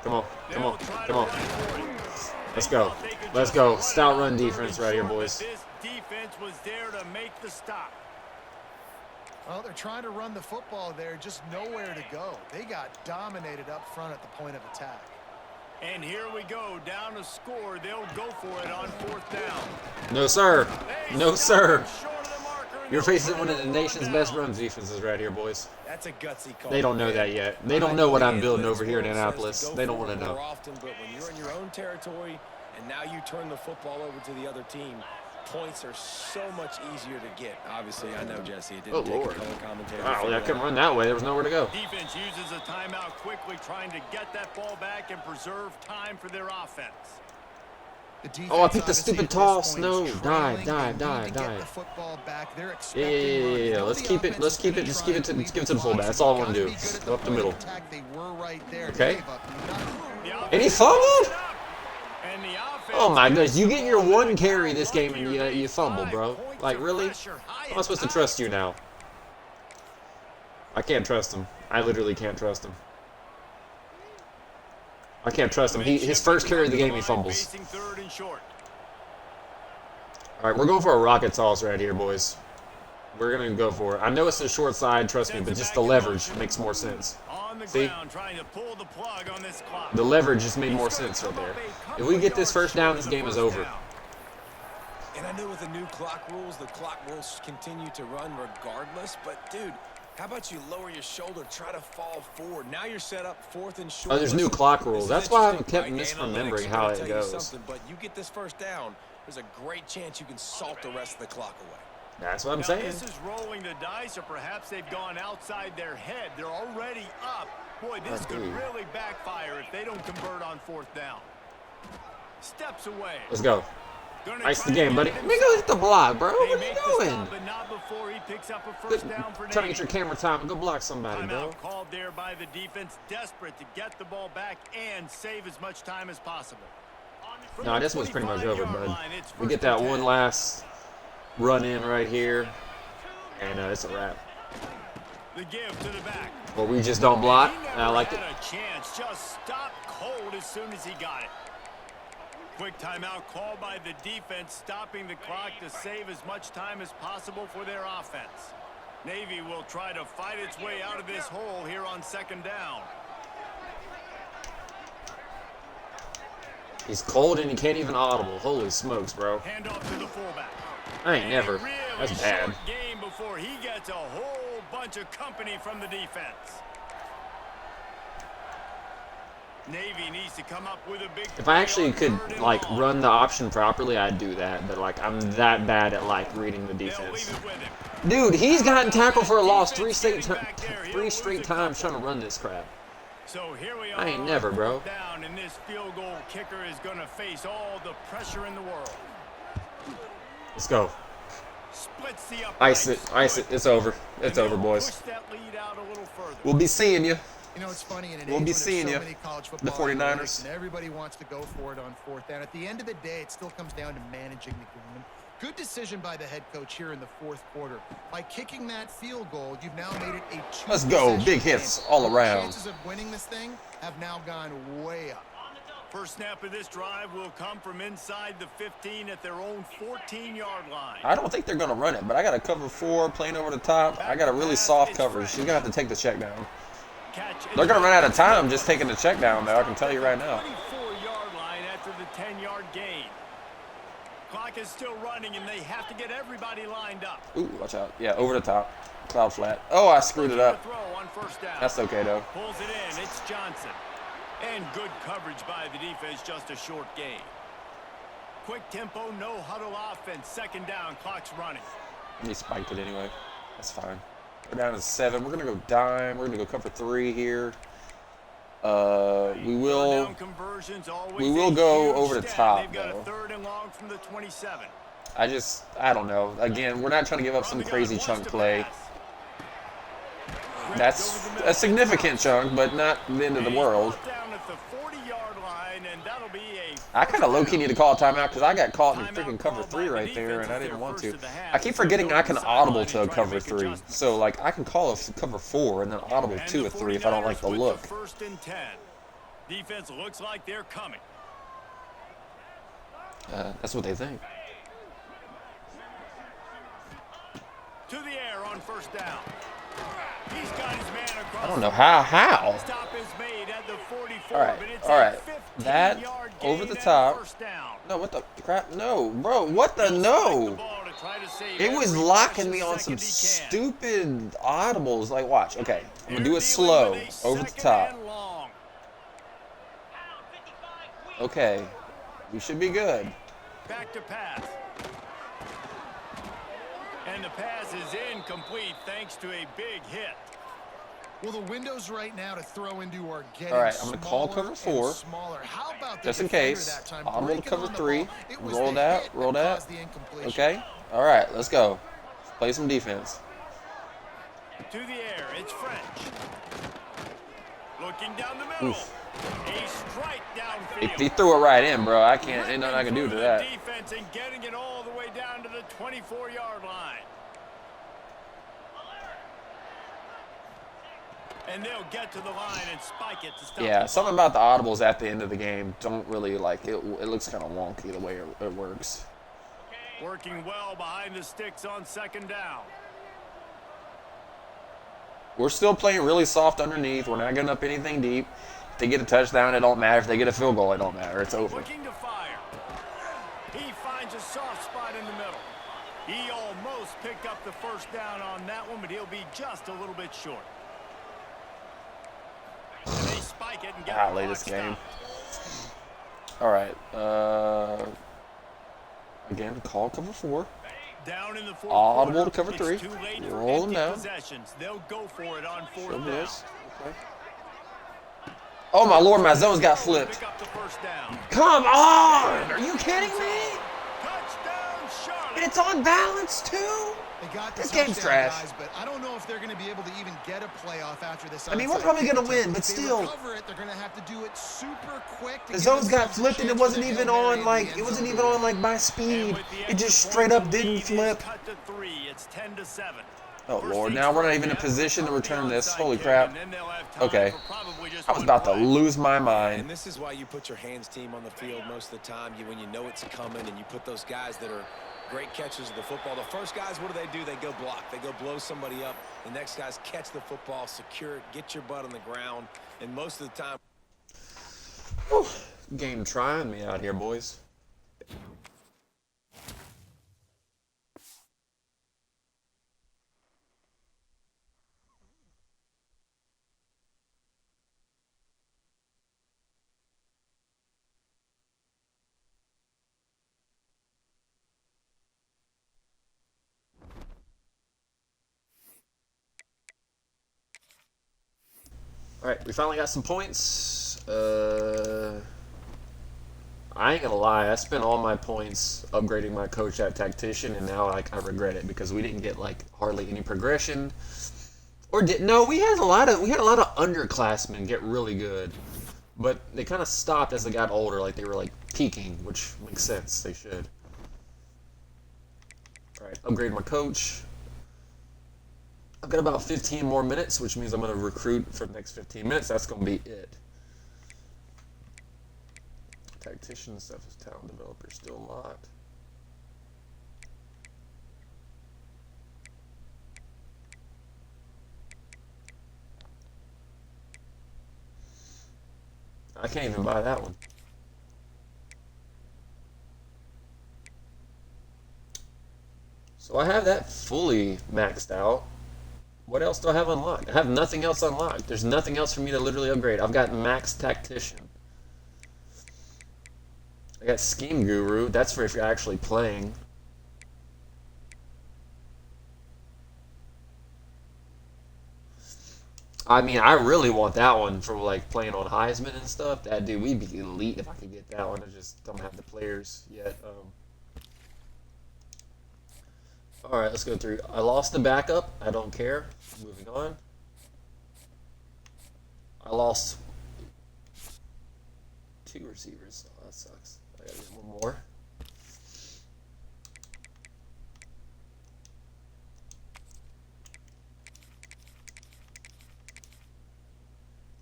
Come on. Come on. They'll try to Come on. run for it. Let's They go. thought they could Let's just go. run Stout it run on 3rd defense and right here, short, but boys. This defense was there to make the stop. Well, they're trying to run the football there, just nowhere to go. They got dominated up front at the point of attack. And here we go, down to score. They'll go for it on 4th down. No, sir. No, sir. Short of the marker, and You're they'll facing try one to of the pull it nation's best down. run defenses right here, boys. That's a gutsy call. They don't know that yet. They don't know what I'm building over here in Annapolis. They don't want to More know. often, but when you're in your own territory and now you turn the football over to the other team, points are so much easier to get. Obviously, I know, Jesse, it didn't Oh, take Lord. a color commentator. to Wow, figure I that couldn't out. run that way. There was nowhere to go. Defense uses a timeout quickly, trying to get that ball back and preserve time for their offense. The defense, Oh, I picked the obviously, stupid at this toss. point No, is dive, trailing. dive, They need dive, to get dive. the football back. They're Yeah, expecting yeah, yeah, runs. yeah. Now Let's the keep it. offense Let's is keep gonna it. Just try give it and to. lead Just give it the to the fullback. clock. That's all I want Gotta to be do. good at Go up the point of middle. attack. They were right there. Okay. Gave up nothing. And he fumbled. And the offense Oh my goodness! You get your one carry this game and you fumble, bro. Like really? How am I supposed to trust you now? I can't trust him. I literally can't trust him. I can't trust him. His first carry of the game, he fumbles. Facing 3rd and short. All right, we're going for a rocket toss right here, boys. We're gonna go for it. I know it's the short side, trust me, but just the leverage makes more sense. On the See? ground, trying to pull the plug on this clock. The leverage just made more sense right there. If we get this first down, this game is over. And I know with the new clock rules continue to run regardless, but dude, how about you lower your shoulder, try to fall forward. Now you're set up 4th and short. Oh, there's new Listen, clock rules. this is That's why I interesting, kept right? misremembering Analytics how gonna it tell you goes. something, but you get this first down, there's a great chance you can salt the rest of the clock away. That's what I'm Now, saying. this is rolling the dice, or perhaps they've gone outside their head. They're already up. Boy, this could dude. really backfire if they don't convert on 4th down. Steps away. Let's go. Gonna Ice try the to game, get buddy. it Let me go hit the block, bro. They What are make you the doing? stop, but not before he picks up a Good. first down for Trying to Navy. get your camera time and go block somebody, bro. Timeout called there by the defense, desperate to get the ball back and save as much time as possible. From No, the this one's pretty much over, 25-yard bud. line, it's We first get that and one 10. last run in right here, and it's a wrap. The give to the back. Or we just don't block. He And never I like it. had a chance, just stopped cold as soon as he got it. Quick timeout called by the defense, stopping the clock to save as much time as possible for their offense. Navy will try to fight its way out of this hole here on 2nd down. He's cold and he can't even audible. Holy smokes, bro. Hand off to the fullback. I ain't never. A really That's bad. short game before he gets a whole bunch of company from the defense. Navy needs to come up with a big If I play actually on could, 3rd and like, long. run the option properly, I'd do that. But, like, I'm that bad at, like, reading the They'll defense. leave it with him. Dude, he's gotten tackled for a loss three Defense straight getting back there. He'll three lose straight a times couple. trying to run this crap. So here we are. I ain't never, bro. Down, and this field goal kicker is going to face all the pressure in the world. Let's go. Splits the uprights. Ice it. Ice it. It's over. It's And over, they'll boys. Push that lead out a little further. We'll be seeing you. You know, it's funny in an We'll age be when there's seeing so ya, many college the football 49ers. analytics and everybody wants to go for it on 4th down. At the end of the day, it still comes down to managing the game. Good decision by the head coach here in the 4th quarter. By kicking that field goal, you've now made it a 2 Let's go. Big hits all around. Chances of winning this thing have now gone way up. First snap of this drive will come from inside the 15 at their own 14-yard line. I don't think they're going to run it, but I got a cover 4 playing over the top. I got a really soft coverage. She's going to have to take the check down. They're going to run out of time just taking the check down, though. I can tell you right now. 24-yard line after the 10-yard gain. Clock is still running, and they have to get everybody lined up. Ooh, watch out. Yeah, over the top. Cloud flat. Oh, I screwed it up. That's okay, though. Pulls it in. It's Johnson. And good coverage by the defense, just a short gain. Quick tempo, no huddle offense. Second down, clock's running. He spiked it anyway. That's fine. We're down to 7. We're going to go dime. We're going to go cover 3 here. We will go over the top, though. Third and long from the 27. I don't know. Again, we're not trying to give up some crazy chunk play. That's a significant chunk, but not the end of the world. I kind of low-key need to call a timeout because I got caught in freaking cover 3 right there, and I didn't want to. I keep forgetting I can audible to a cover 3. So, like, I can call a cover 4 and then audible to a 3 if I don't like the look. First and 10. Defense looks like they're coming. That's what they think. To the air on first down. He's got his man across. I don't know how. Stop is made at the 44, All right. That over the top. No, what the crap? No, bro. What the no? It was locking me on some stupid audibles. Like, watch. Okay, I'm gonna do it slow over the top. Okay, we should be good. Back to pass. And the pass is incomplete thanks to a big hit. Well, the windows right now to throw into are getting All right, I'm going to call cover 4, How about just in case. I'm going to cover 3. Roll that, roll that. Okay. All right, let's go. Play some defense. To the air, it's French. Looking down the middle. Oof. A strike downfield. He threw it right in, bro. I can't. Ain't nothing I can do to that. Defense and getting it all the way down to the 24-yard line. And they'll get to the line and spike it to stop. Yeah, something about the audibles at the end of the game don't really like it. It looks kind of wonky the way it works. Working well behind the sticks on second down. We're still playing really soft underneath. We're not getting up anything deep. If they get a touchdown, it don't matter. If they get a field goal, it don't matter. It's over. Looking to fire. He finds a soft spot in the middle. He almost picked up the first down on that one, but he'll be just a little bit short. And they spike it and get the latest game. Stop. All right. Again, call cover 4. Down in the fourth Audible to quarter, cover 3. it's too late for Roll them empty down. possessions. They'll go for it on fourth Show down. this. Okay. Oh my lord, my zones got flipped. Pick up the first down. Come on! Are you kidding me? Touchdown, Charlotte. And it's on balance too. They got the This game's touchdown, trash. guys, but I don't know if they're going to be able to even get a playoff after this. I mean, we're probably gonna win, but If they still. recover it, they're going to have to do it super quick. To The give zones got themselves a flipped and it chance wasn't for the even Hail Mary on at like the it end wasn't zone. even on like my And speed. with the It extra just straight point, up the didn't lead is flip. cut to 3. It's 10-7. Oh First lord, and now we're not 10, even in a position to return this. onside Holy kick, crap. and then they'll have time Okay. for probably just I was one about to play. lose my And mind. this is why you put your hands team on the field most of the time. When you know it's coming and you put those guys that are great catchers of the football. The first guys, what do? They go block. They go blow somebody up. The next guys catch the football, secure it, get your butt on the ground. And most of the time, Whew. Game trying me out here, boys. All right, we finally got some points. I ain't gonna lie, I spent all my points upgrading my coach at tactician, and now like I regret it because we didn't get like hardly any progression. Or did no? We had a lot of underclassmen get really good, but they kind of stopped as they got older. Like they were like peaking, which makes sense. They should. All right, upgrade my coach. I've got about 15 more minutes, which means I'm going to recruit for the next 15 minutes. That's going to be it. Tactician stuff is talent developer still locked. I can't even buy that one. So I have that fully maxed out. What else do I have unlocked? I have nothing else unlocked. There's nothing else for me to literally upgrade. I've got Max Tactician. I got Scheme Guru. That's for if you're actually playing. I mean, I really want that one for like playing on Heisman and stuff. That dude, we'd be elite if I could get that one. I just don't have the players yet. All right, let's go through. I lost the backup. I don't care. Moving on. I lost 2 receivers. Oh, that sucks. I gotta get one more.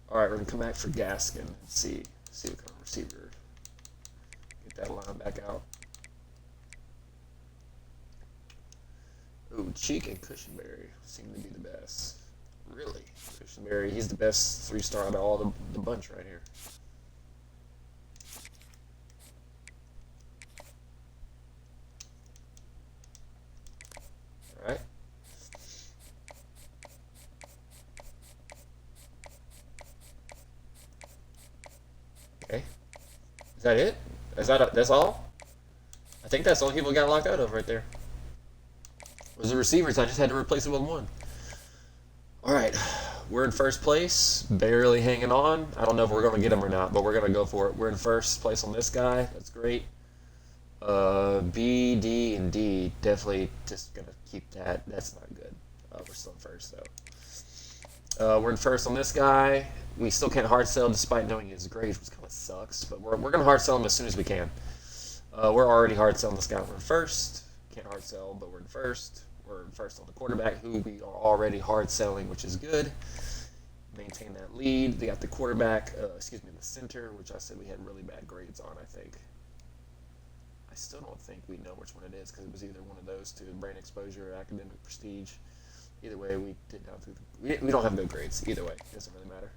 All right, we're gonna come back for Gaskin and see what kind of receiver. Get that line back out. Ooh, Cheek and Cushionberry seem to be the best. Really, Cushionberry, he's the best 3-star out of all the bunch right here. All right. Okay. Is that it? That's all? I think that's all people got locked out of right there. Was the receivers. I just had to replace it with one. All right, we're in first place, barely hanging on. I don't know if we're going to get him or not, but we're going to go for it. We're in first place on this guy. That's great. B, D, and D, definitely just going to keep that. That's not good. We're still in first, though. We're in first on this guy. We still can't hard sell despite knowing his grades, which kind of sucks, but we're going to hard sell him as soon as we can. We're already hard selling this guy. We're in first. Can't hard sell, but we're in first. We're in first on the quarterback, who we are already hard selling, which is good. Maintain that lead. They got the quarterback, the center, which I said we had really bad grades on, I think. I still don't think we know which one it is, because it was either one of those two, brain exposure or academic prestige. Either way, we didn't have to, we don't have good grades. Either way, it doesn't really matter.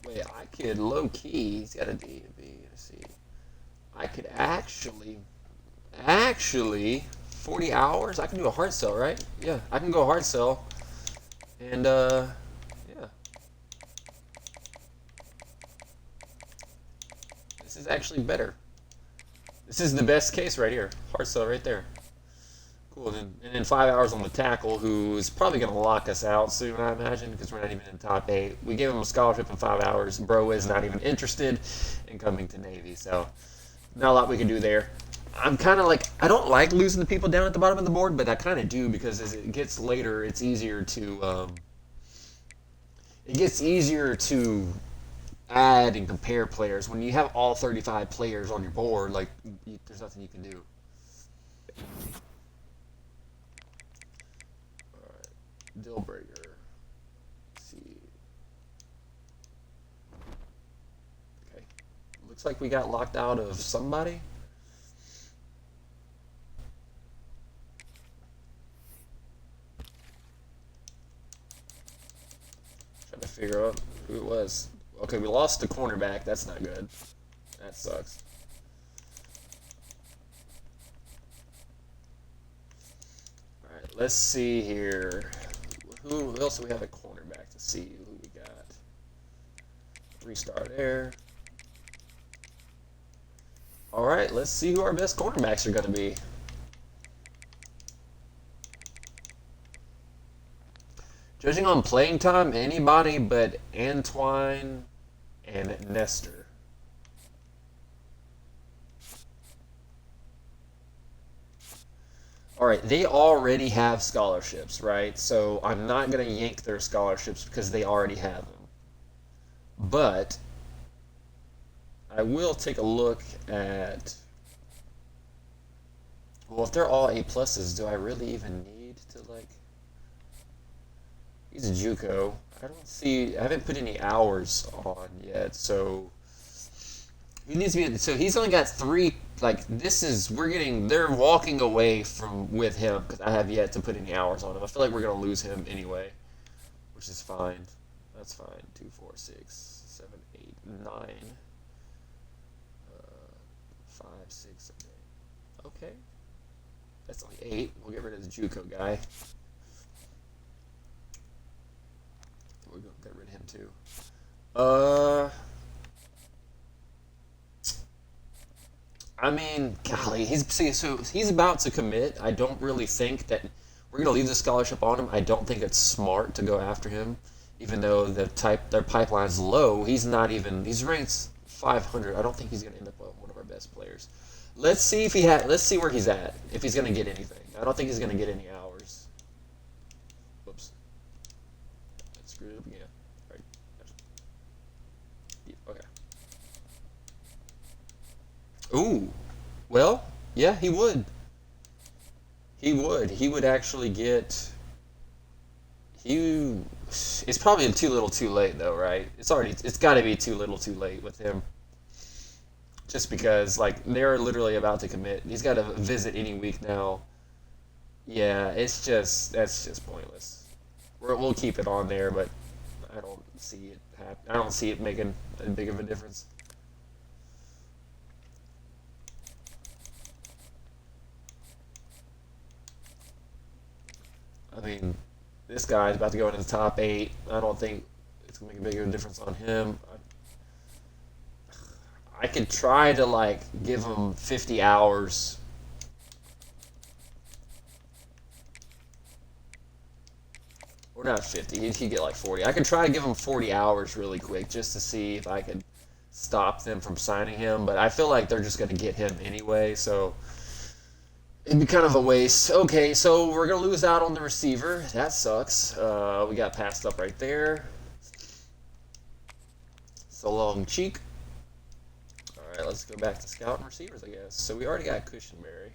Wait, I could low-key, he's got a D, a B, and a C. I could actually, 40 hours, I can do a hard sell, right? Yeah, I can go hard sell, and, yeah. This is actually better. This is the best case right here. Hard sell right there. Cool, and then 5 hours on the tackle, who is probably going to lock us out soon, I imagine, because we're not even in the top 8. We gave him a scholarship in 5 hours. Bro is not even interested in coming to Navy, so not a lot we can do there. I'm kind of like, I don't like losing the people down at the bottom of the board, but I kind of do, because as it gets later, it's easier to, add and compare players. When you have all 35 players on your board, like, there's nothing you can do. Deal breaker. Let's see. Okay. Looks like we got locked out of somebody. Trying to figure out who it was. Okay, we lost the cornerback. That's not good. That sucks. Alright, let's see here. Who else do we have at cornerback to see who we got? 3-star there. Alright, let's see who our best cornerbacks are going to be. Judging on playing time, anybody but Antoine and Nestor. Alright, they already have scholarships, right? So I'm not going to yank their scholarships because they already have them. But I will take a look at... Well, if they're all A+, do I really even need to, like... He's a JUCO. I haven't put any hours on yet, so he needs to be. So he's only got 3. Like they're walking away from with him because I have yet to put any hours on him. I feel like we're gonna lose him anyway, which is fine. That's fine. 2, 4, 6, 7, 8, 9, 5, 6, 7, 8. Okay, that's only 8. We'll get rid of the JUCO guy. We're gonna get rid of him too. I mean, golly, he's about to commit. I don't really think that we're gonna leave the scholarship on him. I don't think it's smart to go after him, even though their pipeline's low. He's ranked 500. I don't think he's gonna end up one of our best players. Let's see where he's at. If he's gonna get anything, I don't think he's gonna get any hours. Whoops, I screwed it up again. All right. Okay. Ooh, well, yeah, he would. He would actually get. It's probably too little, too late, though, right? It's got to be too little, too late with him. Just because, like, they're literally about to commit. He's got to visit any week now. Yeah, that's just pointless. We'll keep it on there, but I don't see it making a big of a difference. I mean, this guy's about to go into the top 8. I don't think it's going to make a big of a difference on him. I could try to, like, give him 50 hours. Or not 50. He could get, like, 40. I could try to give him 40 hours really quick just to see if I could stop them from signing him. But I feel like they're just going to get him anyway, so it'd be kind of a waste. Okay, so we're going to lose out on the receiver. That sucks. We got passed up right there. So long, Cheek. Alright, let's go back to scouting receivers, I guess. So we already got Cushionberry.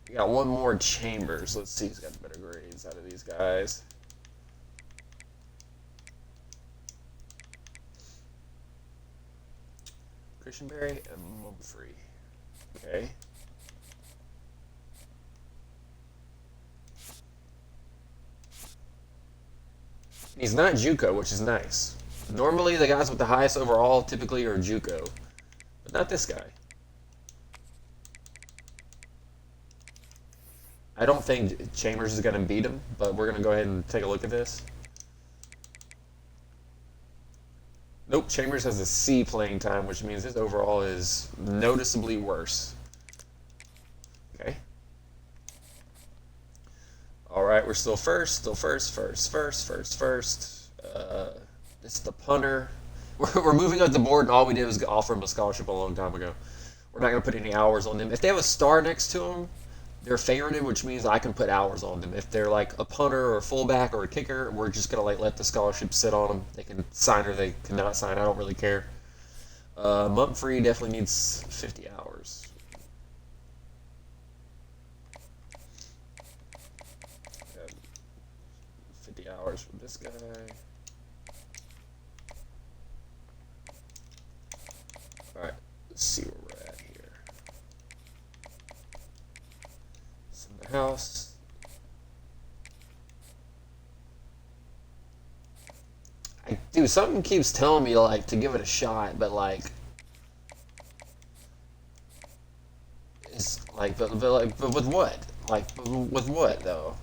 We got one more Chambers. Let's see who's got better grades out of these guys. Cushionberry and Mumfree. Okay. He's not JUCO, which is nice. Normally, the guys with the highest overall typically are JUCO, but not this guy. I don't think Chambers is going to beat him, but we're going to go ahead and take a look at this. Nope, Chambers has a C playing time, which means his overall is noticeably worse. Okay. Alright, we're still first. This is the punter. We're moving up the board, and all we did was offer him a scholarship a long time ago. We're not going to put any hours on them. If they have a star next to them, they're favorited, which means I can put hours on them. If they're like a punter or a fullback or a kicker, we're just going to like let the scholarship sit on them. They can sign or they cannot sign. I don't really care. Mumfree definitely needs 50 hours. Got 50 hours from this guy. Alright, let's see where we're at here. It's in the house. Dude, something keeps telling me, like, to give it a shot, but, like, it's, like, but with what? Like, with what, though?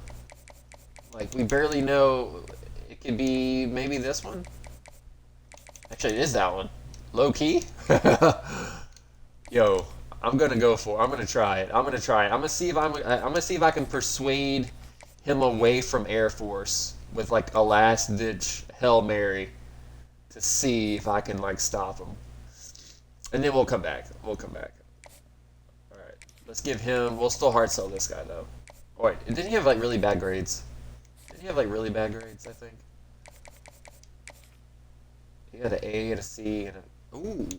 Like, we barely know. It could be maybe this one? Actually, it is that one. Low key? Yo, I'm gonna try it. I'm gonna see if I can persuade him away from Air Force with like a last ditch Hail Mary to see if I can like stop him. And then we'll come back. Alright. Let's give him we'll still hard sell this guy though. Oh, wait, didn't he have like really bad grades? Didn't he have like really bad grades, I think? He had an A and a C and a ooh.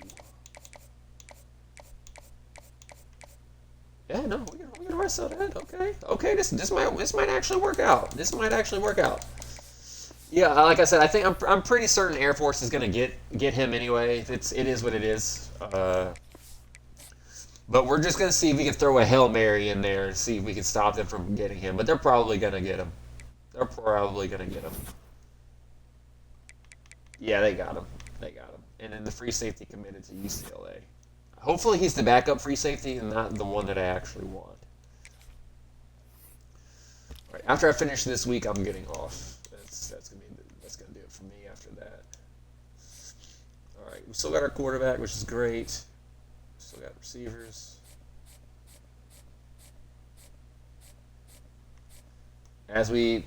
Yeah, no, we're gonna hard sell that. Okay. Okay, this might actually work out. Yeah, like I said, I think I'm pretty certain Air Force is gonna get him anyway. It is what it is. But we're just gonna see if we can throw a Hail Mary in there and see if we can stop them from getting him. But they're probably gonna get him. They're probably gonna get him. Yeah, they got him. They got him. And then the free safety committed to UCLA. Hopefully he's the backup free safety and not the one that I actually want. All right, after I finish this week, I'm getting off. That's gonna do it for me after that. All right, we still got our quarterback, which is great. Still got receivers. As we,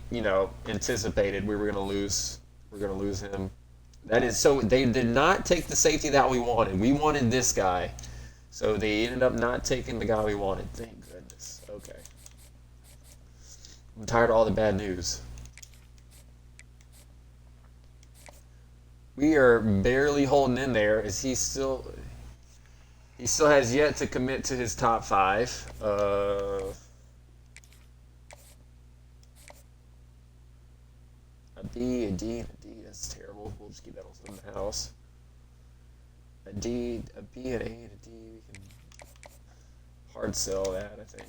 anticipated, we were gonna lose. We're gonna lose him. That is so. They did not take the safety that we wanted. We wanted this guy, so they ended up not taking the guy we wanted. Thank goodness. Okay. I'm tired of all the bad news. We are barely holding in there. As he still has yet to commit to his top 5. A D, and a D. That's terrible. We'll just keep that in the house. A D, a B, an A, and a D. We can hard sell that, I think.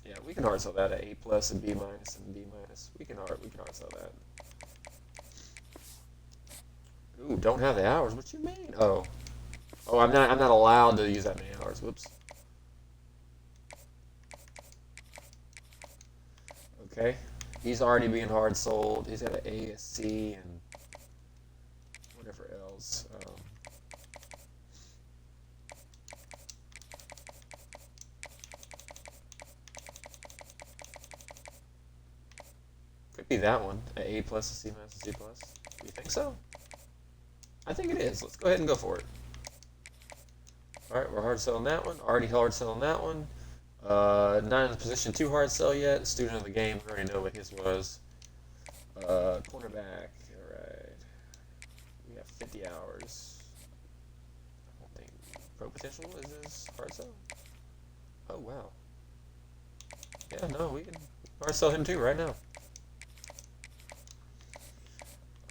Yeah, we can hard sell that at A plus and B minus and B minus. We can hard sell that. Ooh, don't have the hours. What you mean? Oh, I'm not allowed to use that many hours. Whoops. Okay, he's already being hard sold. He's got an ASC and whatever else. Could be that one, an A plus, a C minus, a C plus. Do you think so? I think it is. Let's go ahead and go for it. All right, we're hard selling that one. Already hard selling that one. Not in the position to hard sell yet. Student of the game. We already know what his was. Cornerback. All right. We have 50 hours. I don't think pro potential is this hard sell. Oh wow. Yeah, no, we can hard sell him too right now.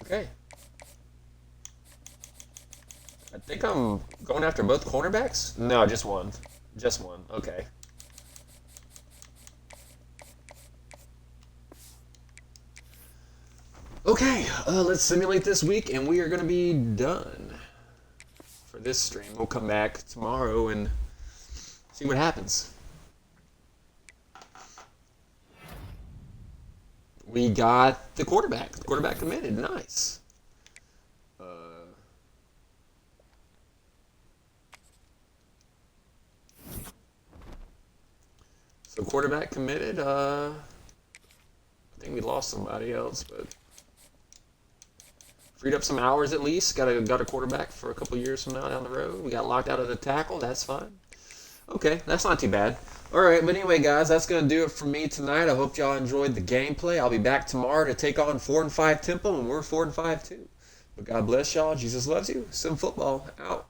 Okay. I think I'm going after both cornerbacks? No, just one. Just one. Okay. Okay, let's simulate this week, and we are going to be done for this stream. We'll come back tomorrow and see what happens. We got the quarterback. The quarterback committed. Nice. So quarterback committed. I think we lost somebody else, but freed up some hours at least. Got a quarterback for a couple years from now down the road. We got locked out of the tackle. That's fine. Okay, that's not too bad. All right, but anyway, guys, that's going to do it for me tonight. I hope y'all enjoyed the gameplay. I'll be back tomorrow to take on 4-5 Temple, and we're 4-5 too. But God bless y'all. Jesus loves you. Sim Football out.